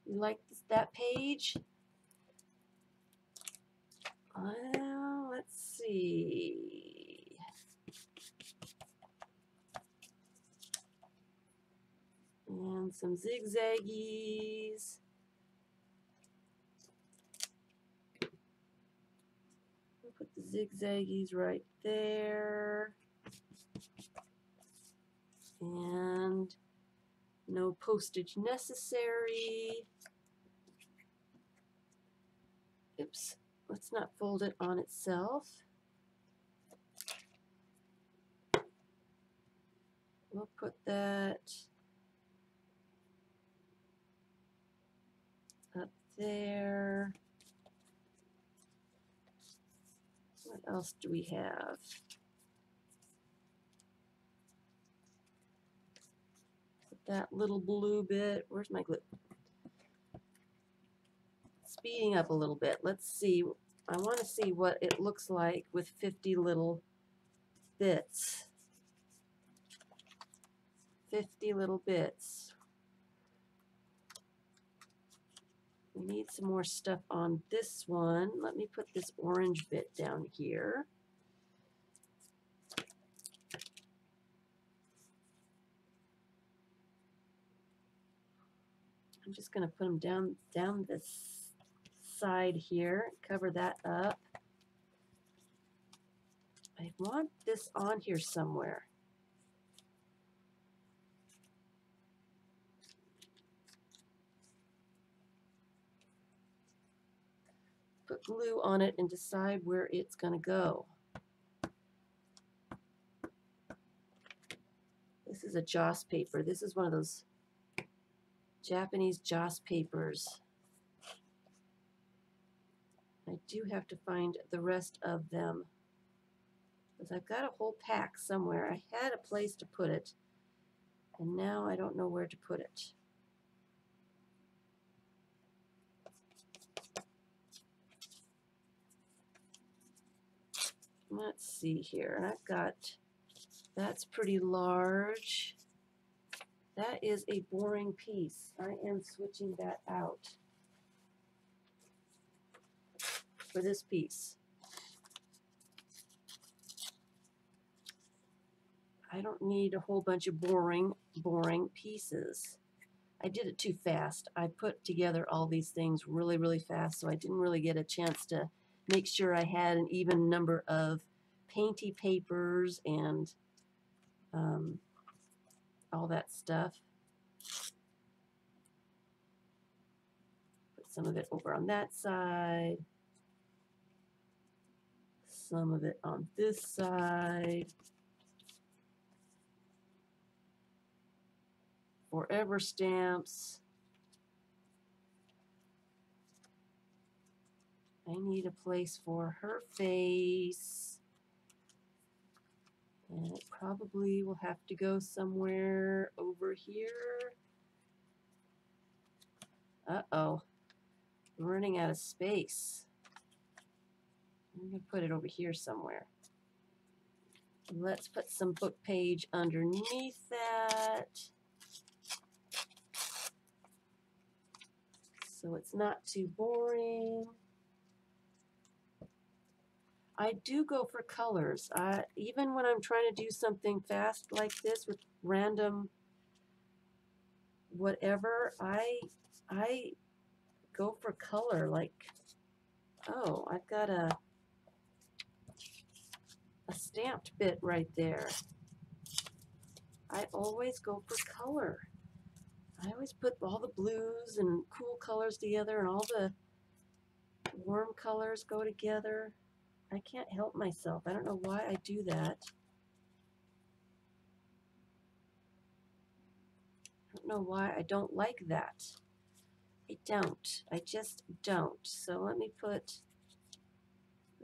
S1: You like that page? Well, let's see. And some zigzaggies. I'll put the zigzaggies right there. And no postage necessary. Oops, let's not fold it on itself. We'll put that up there. What else do we have? Put that little blue bit. Where's my glue? Speeding up a little bit. Let's see. I want to see what it looks like with 50 little bits. 50 little bits. We need some more stuff on this one. Let me put this orange bit down here. I'm just going to put them down this side here, cover that up. I want this on here somewhere. Put glue on it and decide where it's going to go. This is a joss paper. This is one of those Japanese joss papers. I do have to find the rest of them, because I've got a whole pack somewhere. I had a place to put it, and now I don't know where to put it. Let's see here. I've got, that's pretty large. That is a boring piece. I am switching that out for this piece. I don't need a whole bunch of boring pieces. I did it too fast. I put together all these things really fast, so I didn't really get a chance to make sure I had an even number of painty papers and all that stuff. Put some of it over on that side, some of it on this side. Forever stamps. I need a place for her face. And And it probably will have to go somewhere over here. Uh-oh, I'm running out of space. I'm going to put it over here somewhere. Let's put some book page underneath that, so it's not too boring. I do go for colors. Even when I'm trying to do something fast like this with random whatever, I go for color. Like, oh, I've got a stamped bit right there. I always go for color. I always put all the blues and cool colors together, and all the warm colors go together. I can't help myself. I don't know why I do that. I don't know why I don't like that. I don't. I just don't. So let me put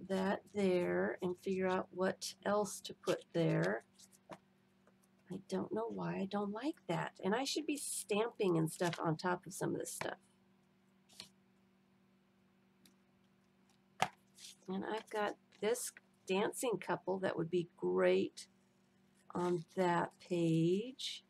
S1: that there and figure out what else to put there. I don't know why I don't like that. And I should be stamping and stuff on top of some of this stuff. And I've got this dancing couple that would be great on that page.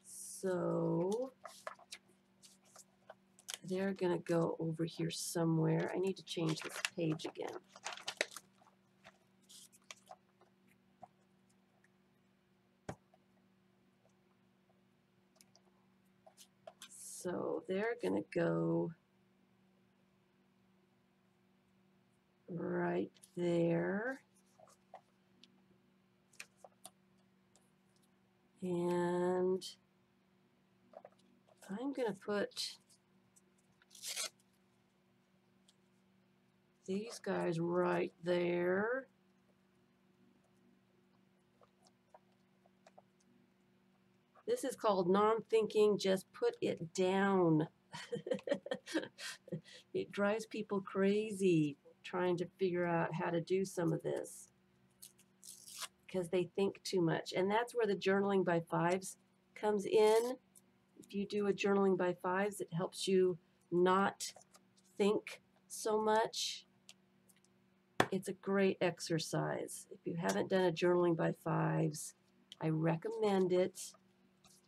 S1: So they're going to go over here somewhere. I need to change this page again. So they're going to go right there. And I'm going to put these guys right there. This is called non-thinking, just put it down. It drives people crazy trying to figure out how to do some of this because they think too much. And that's where the journaling by fives comes in. If you do a journaling by fives, it helps you not think so much. It's a great exercise. If you haven't done a journaling by fives, I recommend it.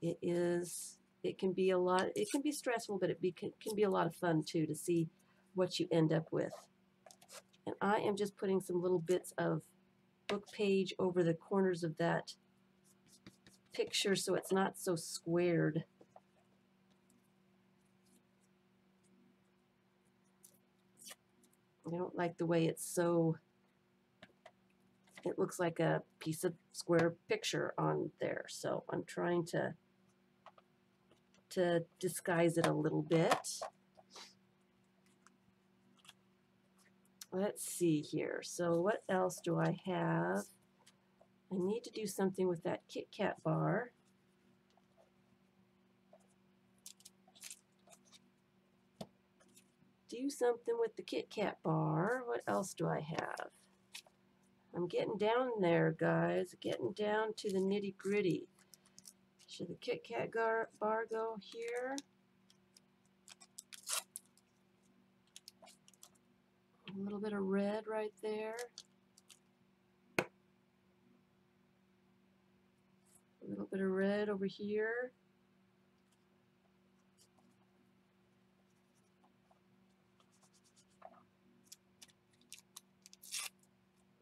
S1: It can be a lot, it can be stressful, but it can be a lot of fun too to see what you end up with. And I am just putting some little bits of book page over the corners of that picture so it's not so squared. I don't like the way it's so, it looks like a piece of square picture on there. So I'm trying to disguise it a little bit. Let's see here. So what else do I have? I need to do something with that Kit Kat bar. Do something with the Kit Kat bar. What else do I have? I'm getting down there, guys. Getting down to the nitty gritty. Should the Kit Kat bar go here? A little bit of red right there. A little bit of red over here.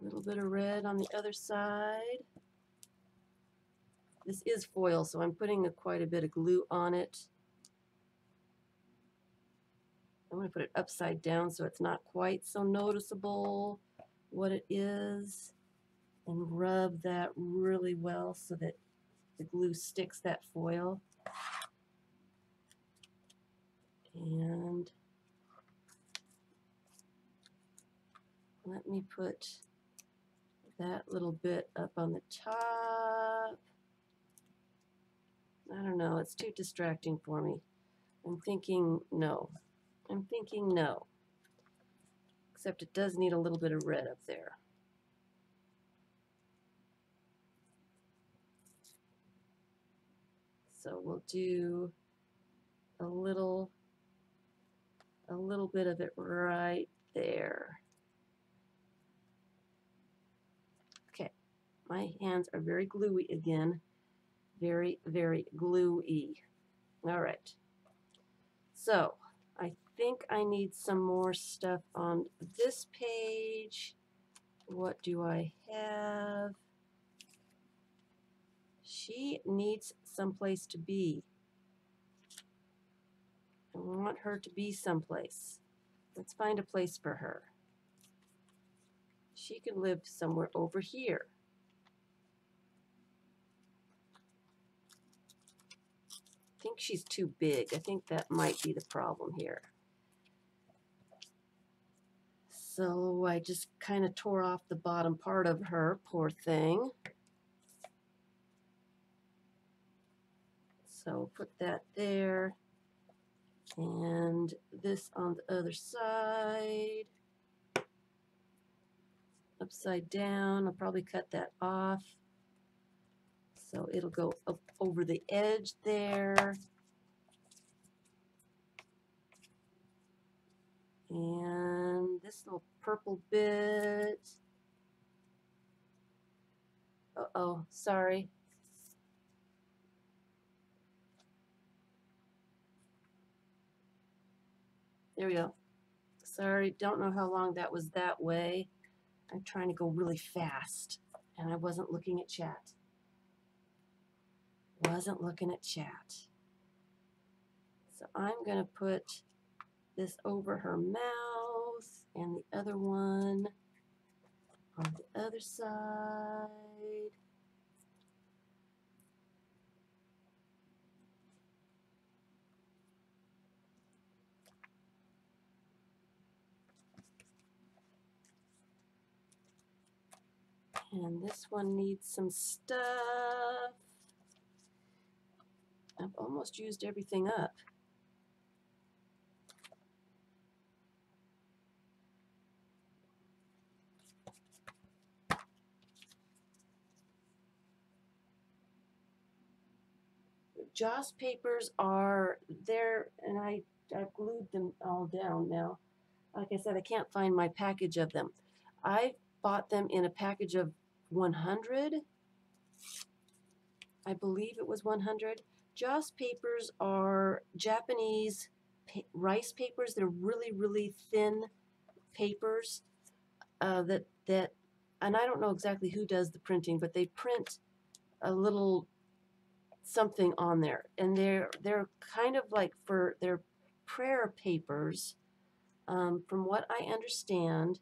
S1: A little bit of red on the other side. This is foil, so I'm putting quite a bit of glue on it. I'm going to put it upside down so it's not quite so noticeable what it is, and rub that really well so that the glue sticks that foil. And let me put that little bit up on the top. I don't know, it's too distracting for me. I'm thinking no. I'm thinking no. Except it does need a little bit of red up there. So we'll do a little bit of it right there. Okay, my hands are very gluey again. Very, very gluey. All right. So I think I need some more stuff on this page. What do I have? She needs someplace to be. I want her to be someplace. Let's find a place for her. She can live somewhere over here. I think she's too big. I think that might be the problem here. So I just kind of tore off the bottom part of her, poor thing. So put that there. And this on the other side. Upside down. I'll probably cut that off. So it'll go up over the edge there. And this little purple bit. Uh-oh, sorry. There we go. Sorry, don't know how long that was that way. I'm trying to go really fast, and I wasn't looking at chat. Wasn't looking at chat. So I'm going to put this over her mouth and the other one on the other side. And this one needs some stuff. I've almost used everything up. Joss papers are there, and I've glued them all down now. Like I said, I can't find my package of them. I bought them in a package of 100. I believe it was 100. Joss papers are Japanese rice papers. They're really, really thin papers that, and I don't know exactly who does the printing, but they print a little something on there, and they're kind of like for their prayer papers. From what I understand,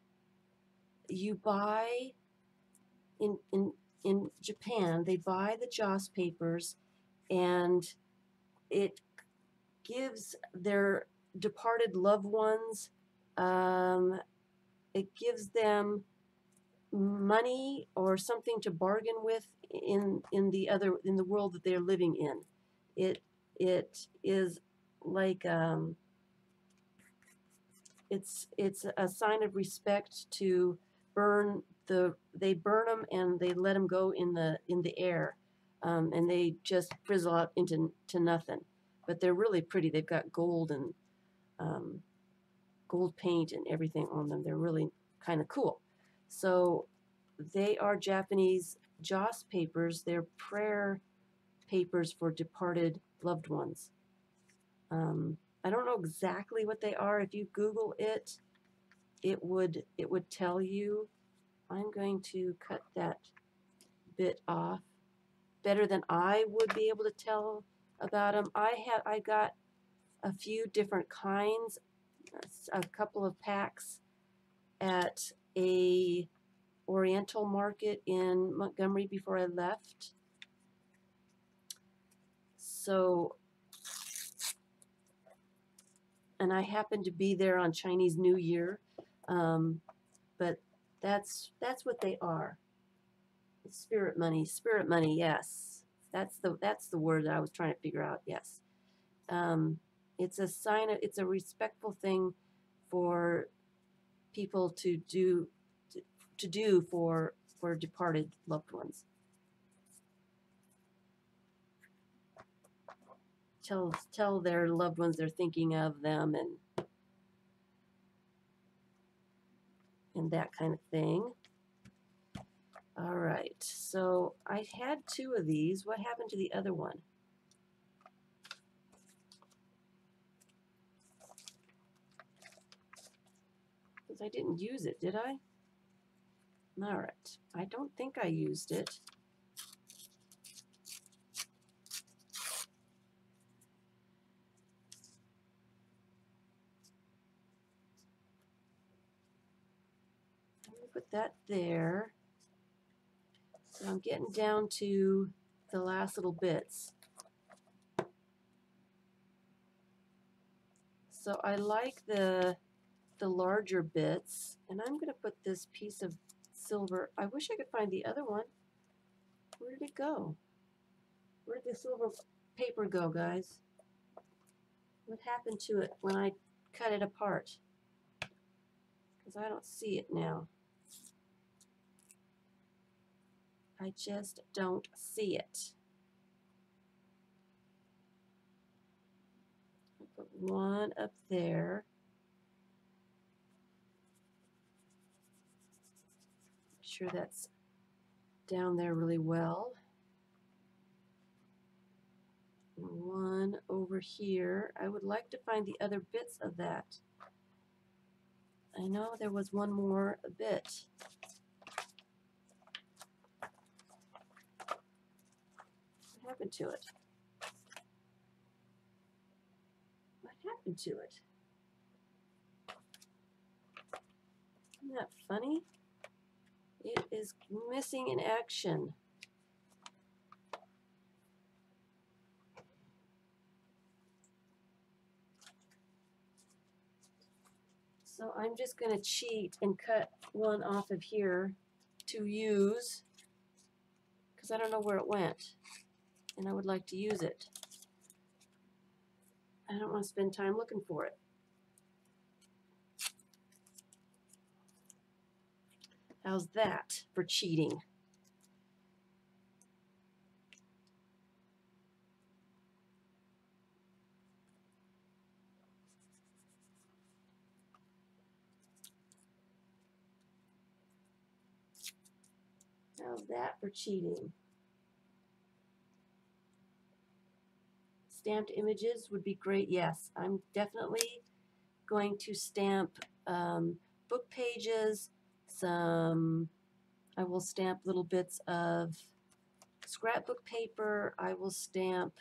S1: you buy in Japan, they buy the Joss papers, and it gives their departed loved ones, it gives them money or something to bargain with in the world that they're living in. It is like it's a sign of respect to they burn them and they let them go in the air, and they just frizzle out into nothing. But they're really pretty. They've got gold and gold paint and everything on them. They're really kind of cool. So they are Japanese Joss papers. They're prayer papers for departed loved ones. I don't know exactly what they are. If you Google it, it would tell you. I'm going to cut that bit off better than I would be able to tell about them. I got a few different kinds, a couple of packs at a Oriental market in Montgomery before I left. So, and I happened to be there on Chinese New Year, but that's what they are. Spirit money, yes. That's the word that I was trying to figure out. Yes. It's a sign of, it's a respectful thing for people to do for departed loved ones. Tell their loved ones they're thinking of them and that kind of thing. All right, so I had 2 of these. What happened to the other one? Because I didn't use it, did I? All right, I don't think I used it. I'm going to put that there. So I'm getting down to the last little bits. So I like the larger bits, and I'm going to put this piece of silver. I wish I could find the other one. Where did it go? Where did the silver paper go, guys? What happened to it when I cut it apart? Because I don't see it now. I just don't see it. I'll put one up there. Make sure that's down there really well. And one over here. I would like to find the other bits of that. I know there was one more bit. What happened to it? What happened to it? Isn't that funny? It is missing in action. So I'm just going to cheat and cut one off of here to use, because I don't know where it went, and I would like to use it. I don't want to spend time looking for it. How's that for cheating? How's that for cheating? Stamped images would be great. Yes, I'm definitely going to stamp book pages. I will stamp little bits of scrapbook paper. I will stamp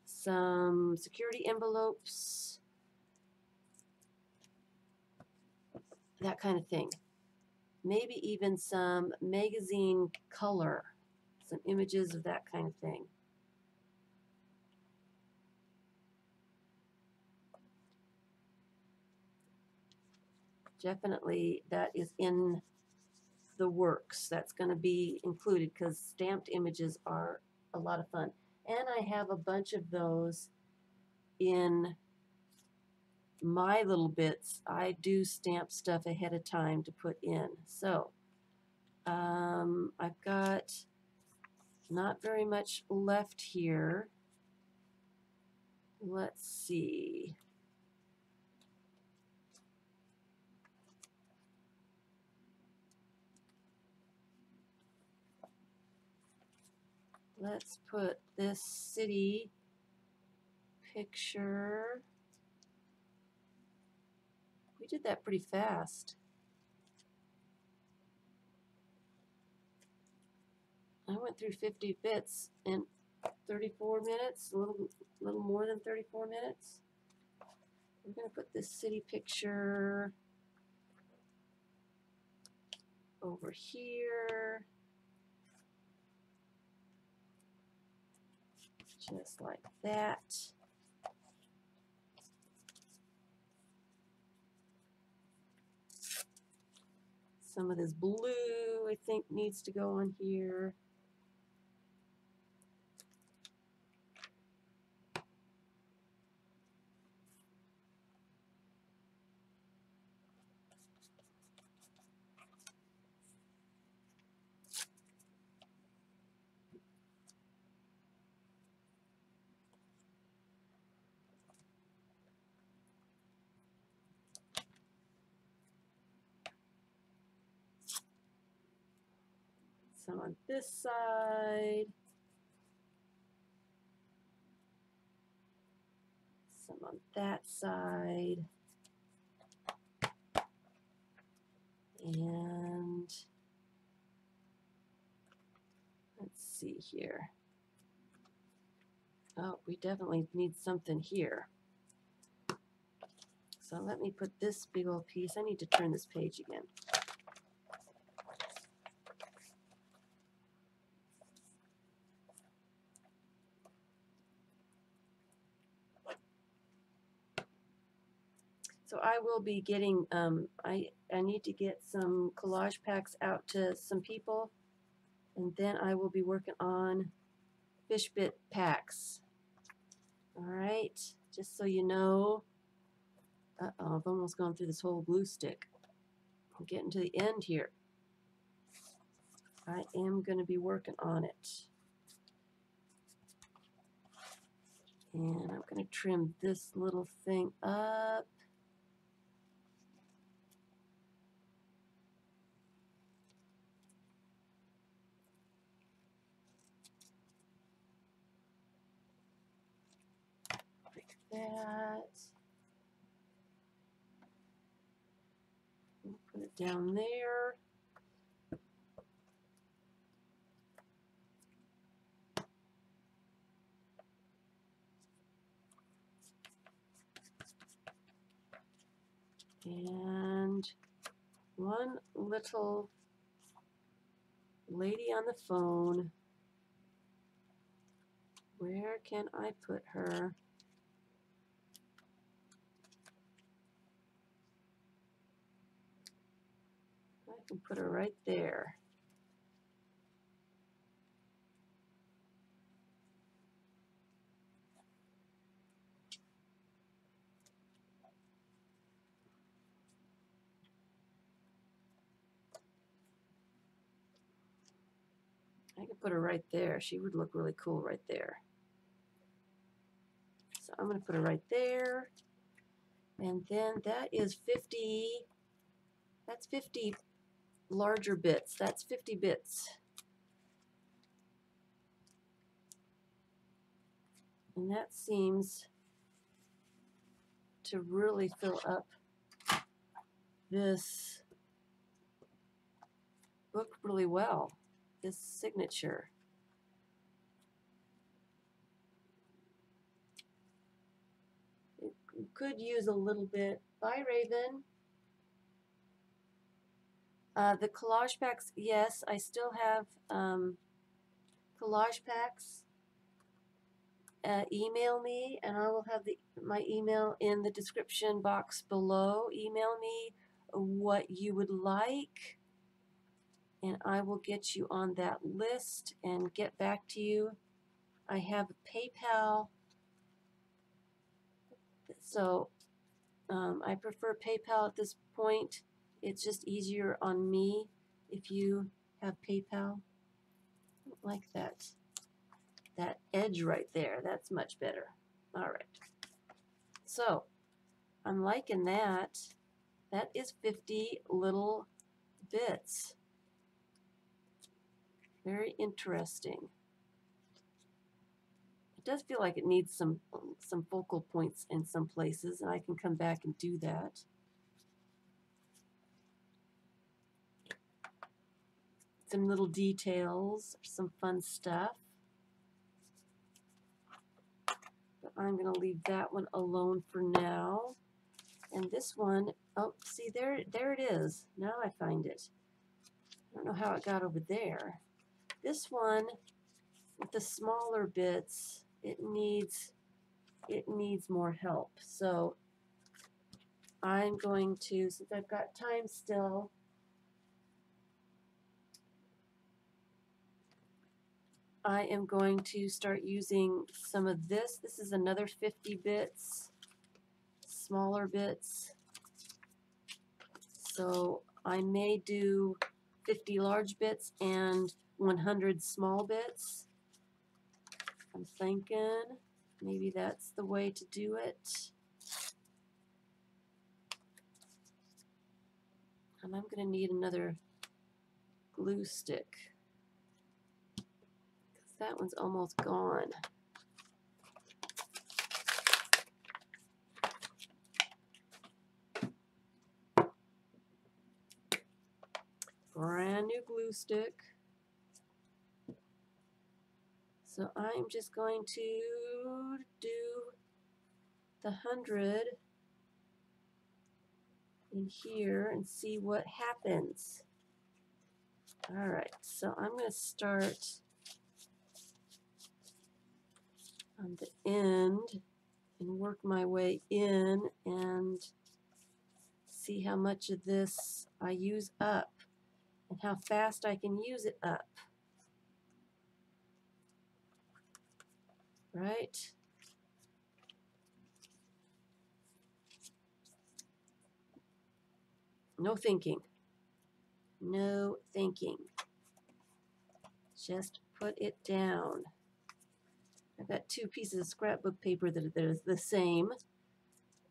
S1: some security envelopes, that kind of thing. Maybe even some magazine color, some images of that kind of thing. Definitely that is in the works. That's going to be included because stamped images are a lot of fun. And I have a bunch of those in my little bits. I do stamp stuff ahead of time to put in. So I've got not very much left here. Let's see. Let's put this city picture. We did that pretty fast. I went through 50 bits in 34 minutes, a little more than 34 minutes. We're going to put this city picture over here, just like that. Some of this blue, I think, needs to go on here. some on this side, some on that side, and let's see here. Oh, we definitely need something here. So let me put this big old piece. I need to turn this page again. So I will be getting, I need to get some collage packs out to some people, and then I will be working on fish bit packs. All right, just so you know. Uh-oh, I've almost gone through this whole glue stick. I'm getting to the end here. I am going to be working on it. And I'm going to trim this little thing up. Like that. We'll put it down there. And one little lady on the phone. Where can I put her? I can put her right there. I could put her right there. She would look really cool right there. So I'm going to put her right there. And then that is 50, that's 50 larger bits. That's 50 bits. And that seems to really fill up this book really well, this signature. It could use a little bit. Bye, Raven. The collage packs, yes, I still have collage packs. Email me, and I will have my email in the description box below. Email me what you would like, and I will get you on that list and get back to you. I have PayPal, so I prefer PayPal at this point. It's just easier on me if you have PayPal. I don't like that edge right there. That's much better. All right. So I'm liking that. That is 50 little bits. Very interesting. It does feel like it needs some focal points in some places, and I can come back and do that. Some little details, some fun stuff. But I'm going to leave that one alone for now. And this one, oh, see, there it is. Now I find it. I don't know how it got over there. This one, with the smaller bits, it needs more help. So I'm going to, since I've got time still, I am going to start using some of this. This is another 50 bits, smaller bits. So I may do 50 large bits and 100 small bits. I'm thinking maybe that's the way to do it. And I'm going to need another glue stick. That one's almost gone. Brand new glue stick. So I'm just going to do the 100 in here and see what happens. All right, so I'm going to start on the end and work my way in and see how much of this I use up and how fast I can use it up. Right? No thinking. No thinking. Just put it down. I've got two pieces of scrapbook paper that are the same.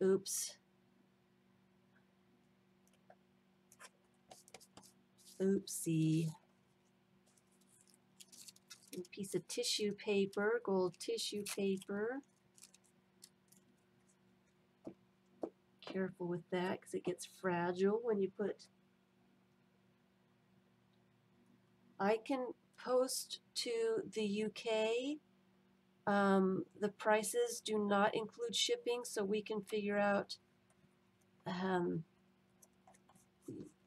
S1: Oops. Oopsie. A piece of tissue paper, gold tissue paper. Careful with that because it gets fragile when you put. I can post to the UK. The prices do not include shipping, so we can figure out.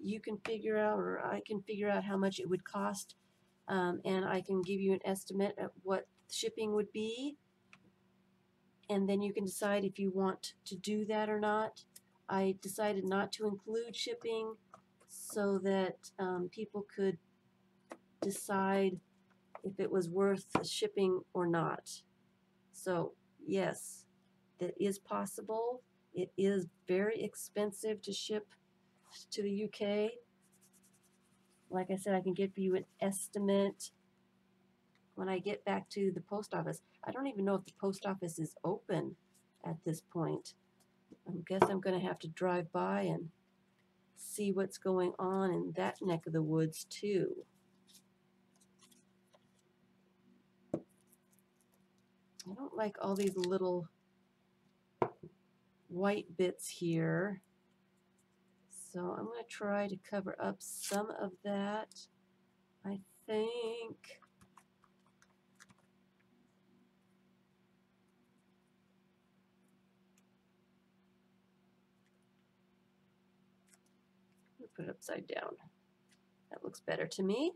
S1: You can figure out, or I can figure out how much it would cost, and I can give you an estimate of what shipping would be, and then you can decide if you want to do that or not. I decided not to include shipping so that people could decide if it was worth the shipping or not. So yes, that is possible. It is very expensive to ship to the UK. Like I said, I can give you an estimate when I get back to the post office. I don't even know if the post office is open at this point. I guess I'm going to have to drive by and see what's going on in that neck of the woods too. I don't like all these little white bits here. So I'm going to try to cover up some of that. I think put it upside down. That looks better to me.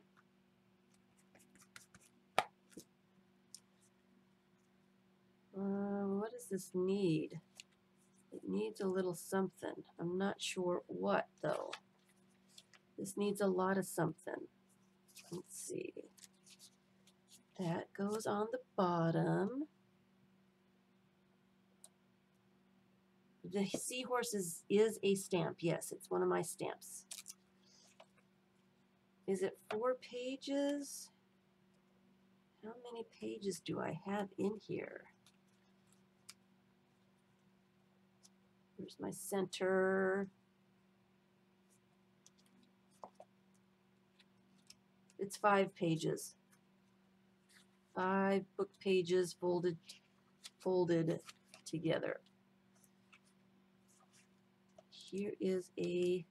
S1: What does this need? It needs a little something. I'm not sure what though. This needs a lot of something. Let's see. That goes on the bottom. The seahorse is a stamp. Yes, it's one of my stamps. Is it 4 pages? How many pages do I have in here? Here's my center. It's 5 pages. 5 book pages folded together. Here is a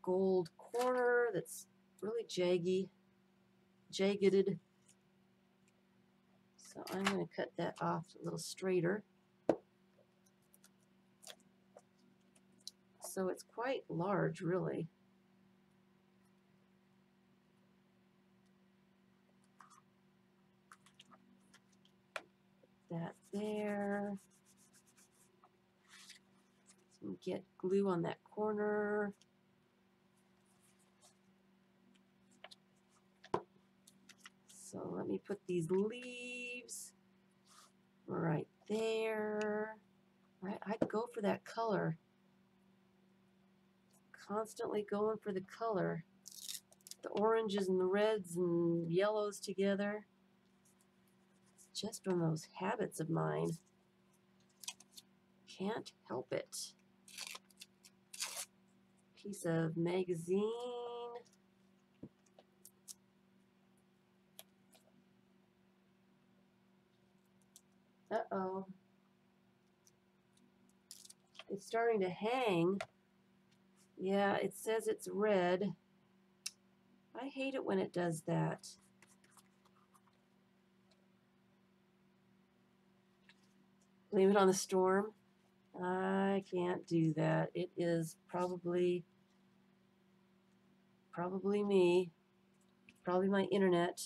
S1: gold corner that's really jagged. So I'm going to cut that off a little straighter. So it's quite large, really. That there. So get glue on that corner. So let me put these leaves right there. Right, I'd go for that color. Constantly going for the color. The oranges and the reds and yellows together. It's just one of those habits of mine. Can't help it. Piece of magazine. Uh-oh. It's starting to hang. Yeah, it says it's red. I hate it when it does that. Blame it on the storm. I can't do that. It is probably me. Probably my internet.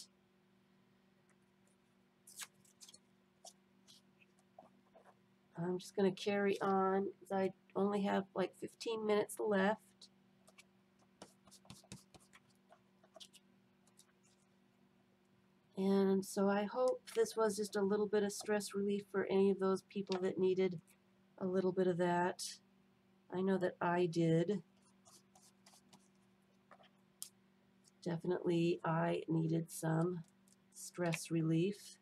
S1: I'm just going to carry on because I only have like 15 minutes left. And so I hope this was just a little bit of stress relief for any of those people that needed a little bit of that. I know that I did. Definitely I needed some stress relief.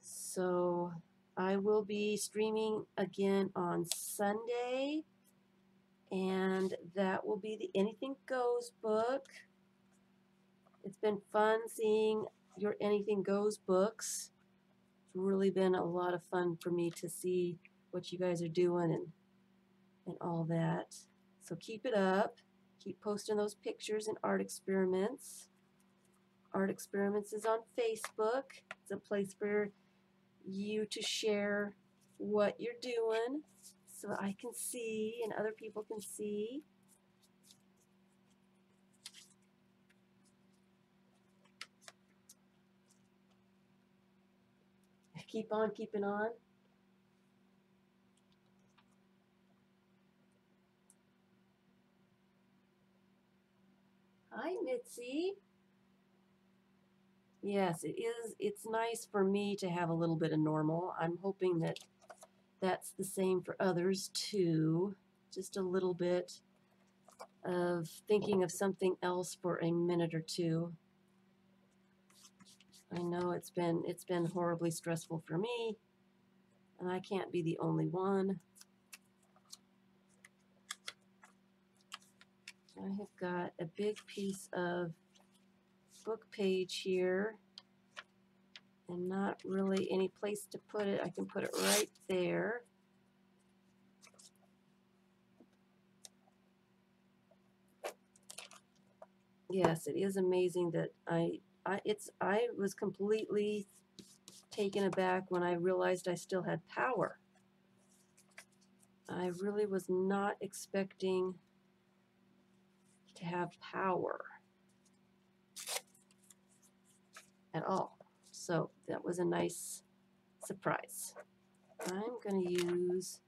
S1: So I will be streaming again on Sunday, and that will be the Anything Goes book. It's been fun seeing your Anything Goes books. It's really been a lot of fun for me to see what you guys are doing and all that. So keep it up. Keep posting those pictures and art experiments. Art Experiments is on Facebook. It's a place for you to share what you're doing so I can see and other people can see. Keep on keeping on. Hi, Mitzi. Yes, it is. It's nice for me to have a little bit of normal. I'm hoping that that's the same for others too. Just a little bit of thinking of something else for a minute or two. I know it's been horribly stressful for me, and I can't be the only one. I have got a big piece of book page here and not really any place to put it. I can put it right there. Yes, it is amazing that I was completely taken aback when I realized I still had power. I really was not expecting to have power at all. So that was a nice surprise. I'm going to use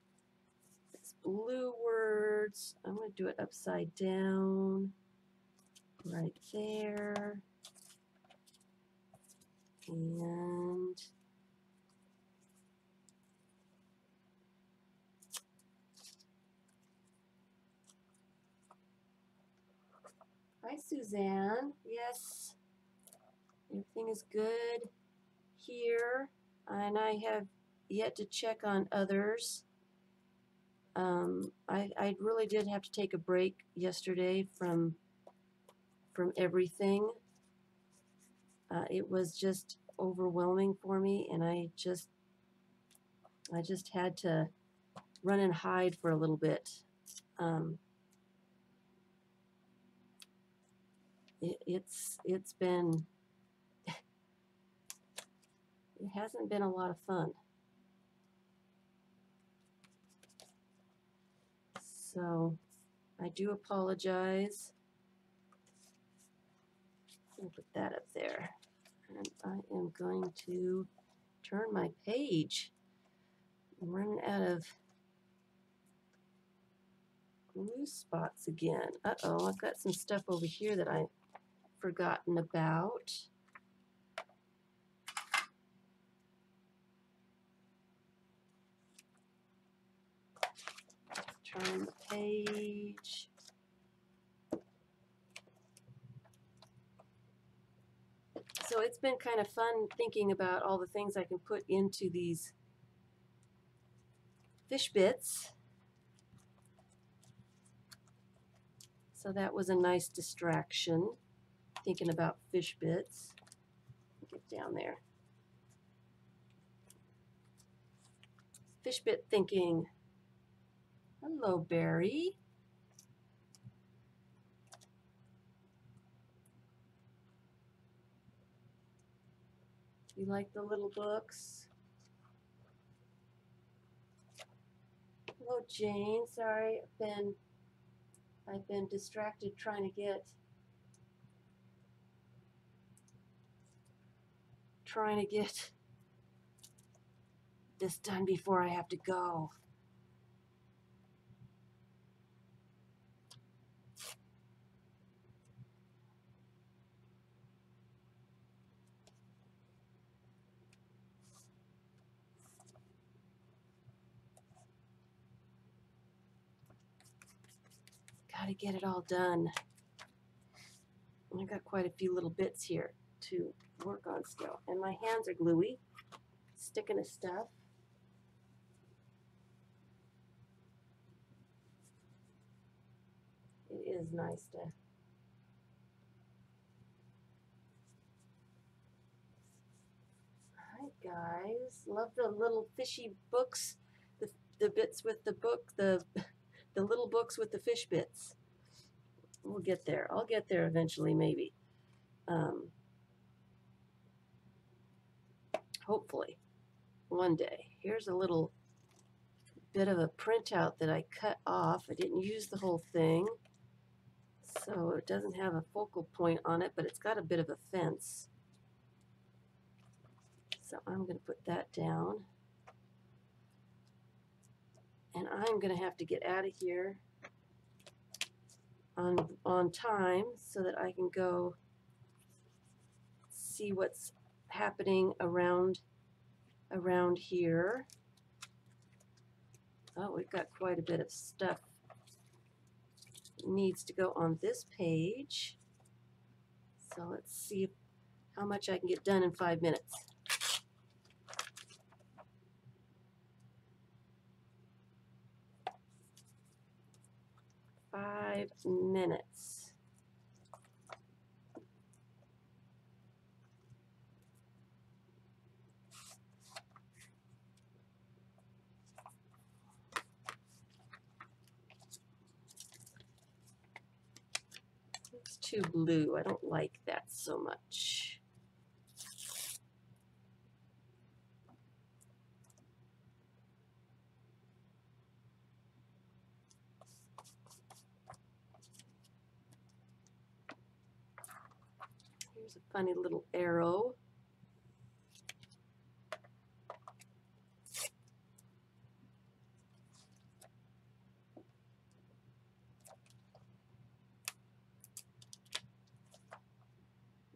S1: this blue words. I'm going to do it upside down right there. And hi, Suzanne. Yes, everything is good here. And I have yet to check on others. I really did have to take a break yesterday from everything. It was just overwhelming for me, and I just had to run and hide for a little bit. It's been it hasn't been a lot of fun. So I do apologize. I'll put that up there. And I am going to turn my page. I'm running out of glue spots again. Uh-oh, I've got some stuff over here that I've forgotten about. Turn the page. So it's been kind of fun thinking about all the things I can put into these fish bits. So that was a nice distraction, thinking about fish bits. Get down there. Fish bit thinking. Hello, Barry. You like the little books? Hello, Jane. Sorry, I've been distracted trying to get this done before I have to go. Gotta get it all done. I got quite a few little bits here to work on still. And my hands are gluey, sticking to stuff. It is nice to Hi guys. Love the little fishy books, the bits with the book, the little books with the fish bits. We'll get there. I'll get there eventually, maybe. Hopefully, one day. Here's a little bit of a printout that I cut off. I didn't use the whole thing, so it doesn't have a focal point on it, but it's got a bit of a fence. So I'm going to put that down. And I'm going to have to get out of here on time so that I can go see what's happening around here. Oh, we've got quite a bit of stuff that needs to go on this page. So let's see how much I can get done in 5 minutes. 5 minutes. It's too blue. I don't like that so much. Here's a funny little arrow.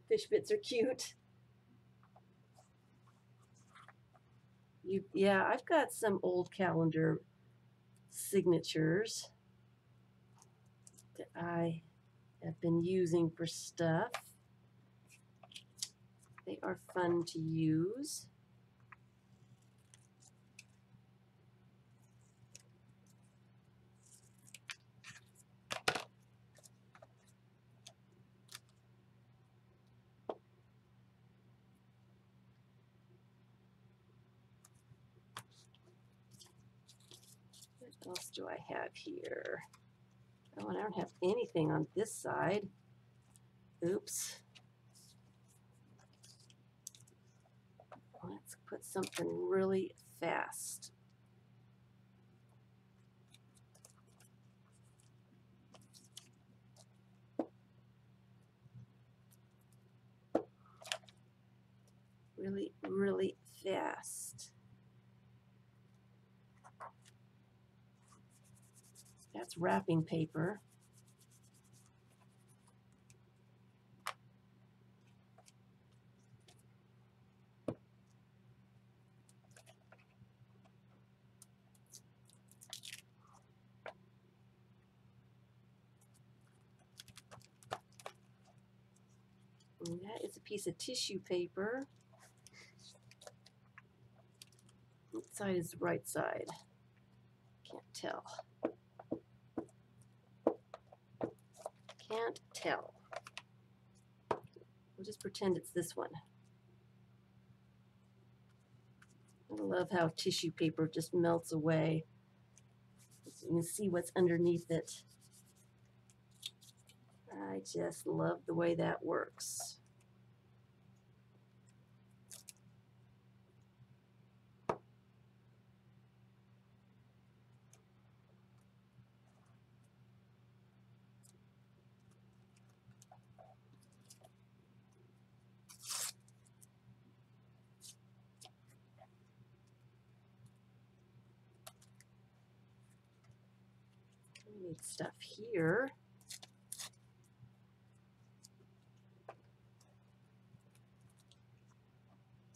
S1: Fish bits are cute. Yeah, I've got some old calendar signatures that I have been using for stuff. They are fun to use. What else do I have here? Oh, and I don't have anything on this side. Oops. Let's put something really fast. Really, really fast. That's wrapping paper. And that is a piece of tissue paper. What side is the right side? Can't tell. Can't tell. We'll just pretend it's this one. I love how tissue paper just melts away. You can see what's underneath it. I just love the way that works. I need stuff here.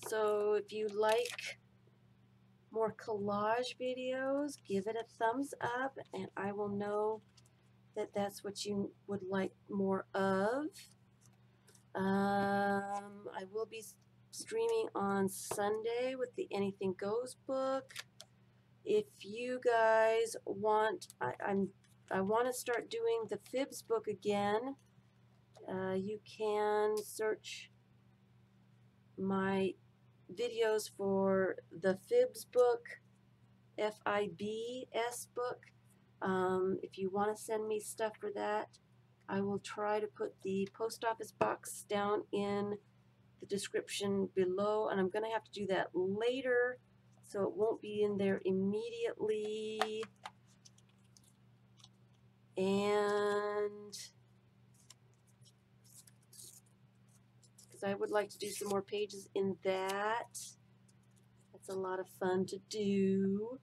S1: So if you like more collage videos, give it a thumbs up and I will know that that's what you would like more of. I will be streaming on Sunday with the Anything Goes book. If you guys want, I want to start doing the Fibs book again. You can search my videos for the Fibs book, FIBS book. If you want to send me stuff for that, I will try to put the post office box down in the description below, and I'm going to have to do that later, so it won't be in there immediately. And because I would like to do some more pages in that. That's a lot of fun to do.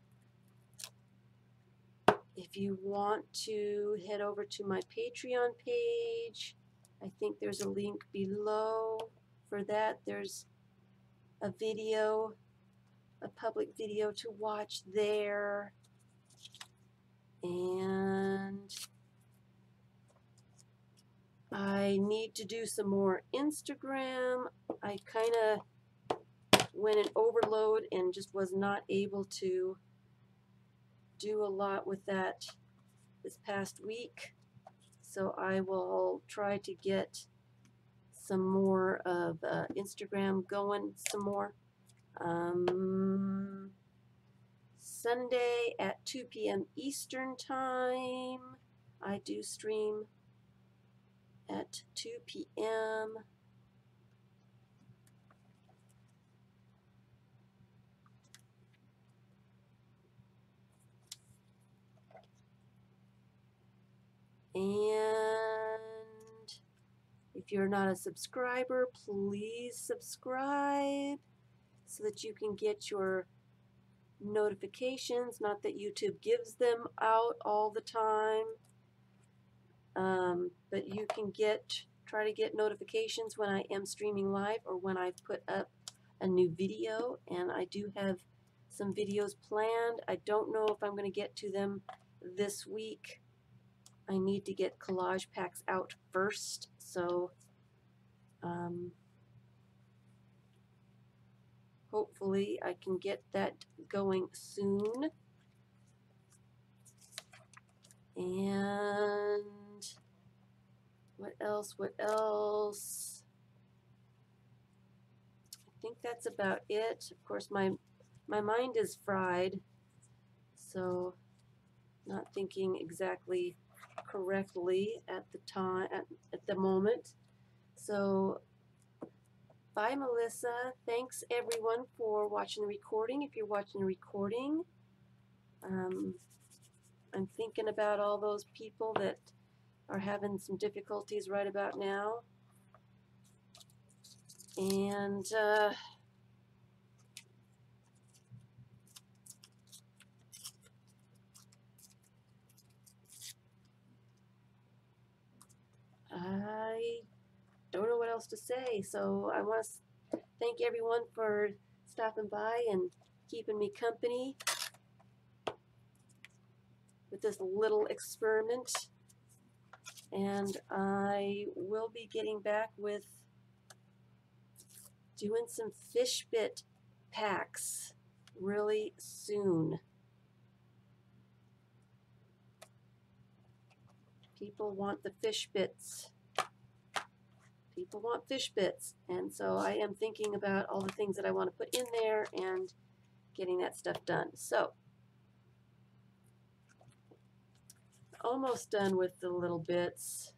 S1: If you want to head over to my Patreon page, I think there's a link below for that. There's a video, a public video to watch there. And I need to do some more Instagram. I kind of went in overload and just was not able to do a lot with that this past week. So I will try to get some more of Instagram going some more. Sunday at 2 p.m. Eastern Time, I do stream at 2 p.m. And if you're not a subscriber, please subscribe so that you can get your notifications. Not that YouTube gives them out all the time, but you can try to get notifications when I am streaming live or when I put up a new video. And I do have some videos planned. I don't know if I'm going to get to them this week. I need to get collage packs out first, so hopefully I can get that going soon. And what else? What else? I think that's about it. Of course, my mind is fried, so not thinking exactly correctly at the time, at the moment. So bye, Melissa. Thanks everyone for watching the recording. If you're watching the recording, I'm thinking about all those people that are having some difficulties right about now. And I don't know what else to say. So I want to thank everyone for stopping by and keeping me company with this little experiment. And I will be getting back with doing some fish bit packs really soon. People want the fish bits. People want fish bits. And so I am thinking about all the things that I want to put in there and getting that stuff done. So, almost done with the little bits.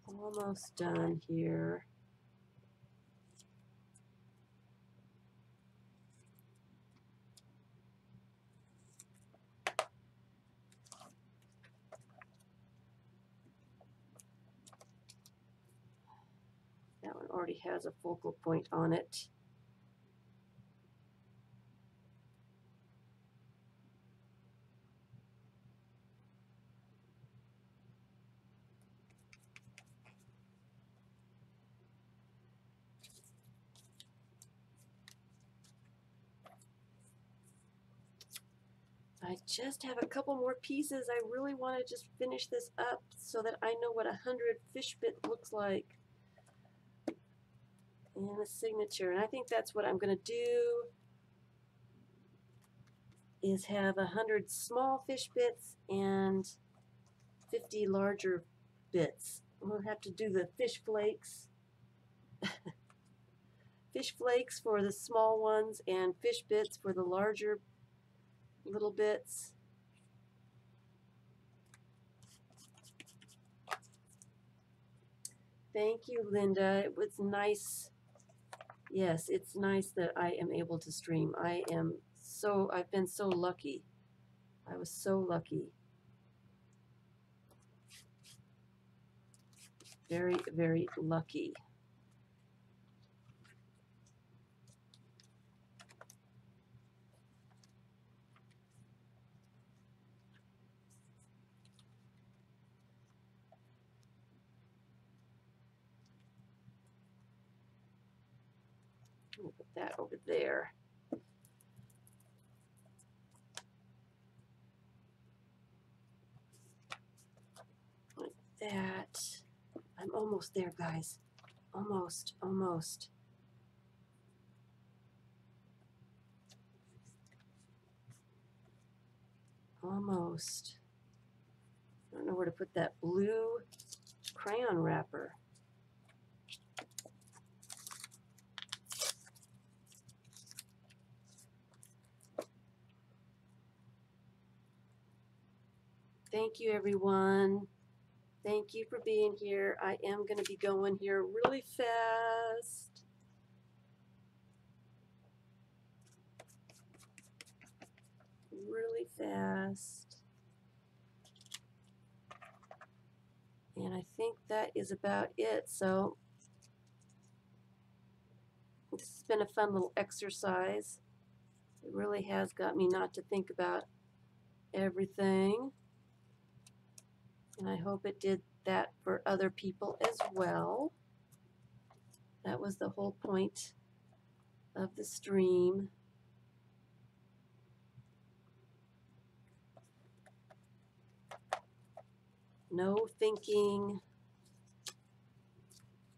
S1: Almost done here. That one already has a focal point on it. I just have a couple more pieces. I really want to just finish this up so that I know what 100 fish bit looks like in a signature. And I think that's what I'm going to do, is have 100 small fish bits and 50 larger bits. We'll have to do the fish flakes. Fish flakes for the small ones and fish bits for the larger little bits. Thank you, Linda. It was nice. Yes, it's nice that I am able to stream. I've been so lucky. I was so lucky. Very, very lucky. I'm gonna put that over there. Like that. I'm almost there, guys. Almost, almost. Almost. I don't know where to put that blue crayon wrapper. Thank you, everyone. Thank you for being here. I am going to be going here really fast. Really fast. And I think that is about it. So this has been a fun little exercise. It really has got me not to think about everything. And I hope it did that for other people as well. That was the whole point of the stream. No thinking.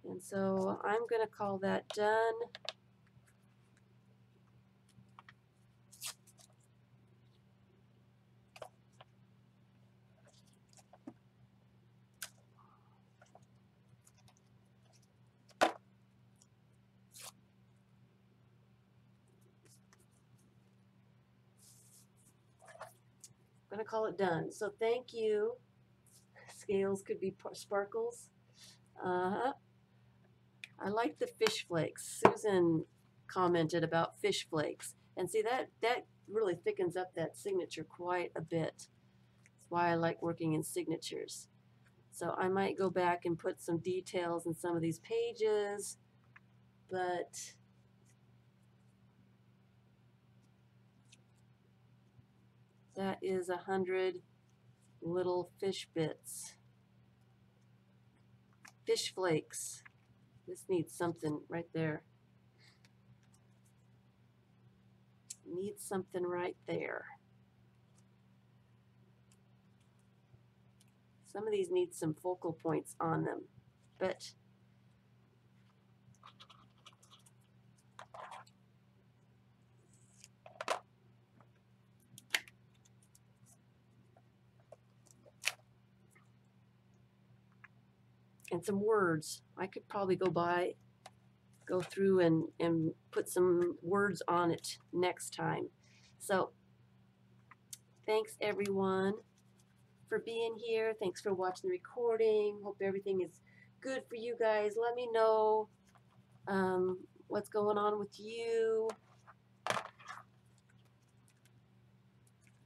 S1: And so I'm going to call that done. I'm going to call it done. So thank you. Scales could be sparkles. I like the fish flakes. Susan commented about fish flakes. And see, that really thickens up that signature quite a bit. That's why I like working in signatures. So I might go back and put some details in some of these pages, but that is 100 little fish bits. Fish flakes. This needs something right there. Needs something right there. Some of these need some focal points on them, but and some words. I could probably go through and put some words on it next time. So thanks everyone for being here. Thanks for watching the recording. Hope everything is good for you guys. Let me know what's going on with you.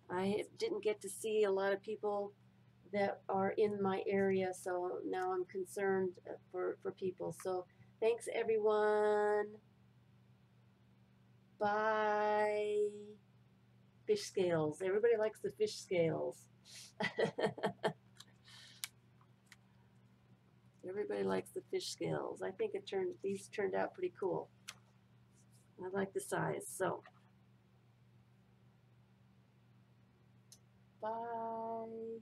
S1: I didn't get to see a lot of people that are in my area, so now I'm concerned for people. So thanks everyone. Bye. Fish scales. Everybody likes the fish scales. Everybody likes the fish scales. I think these turned out pretty cool. I like the size. So bye.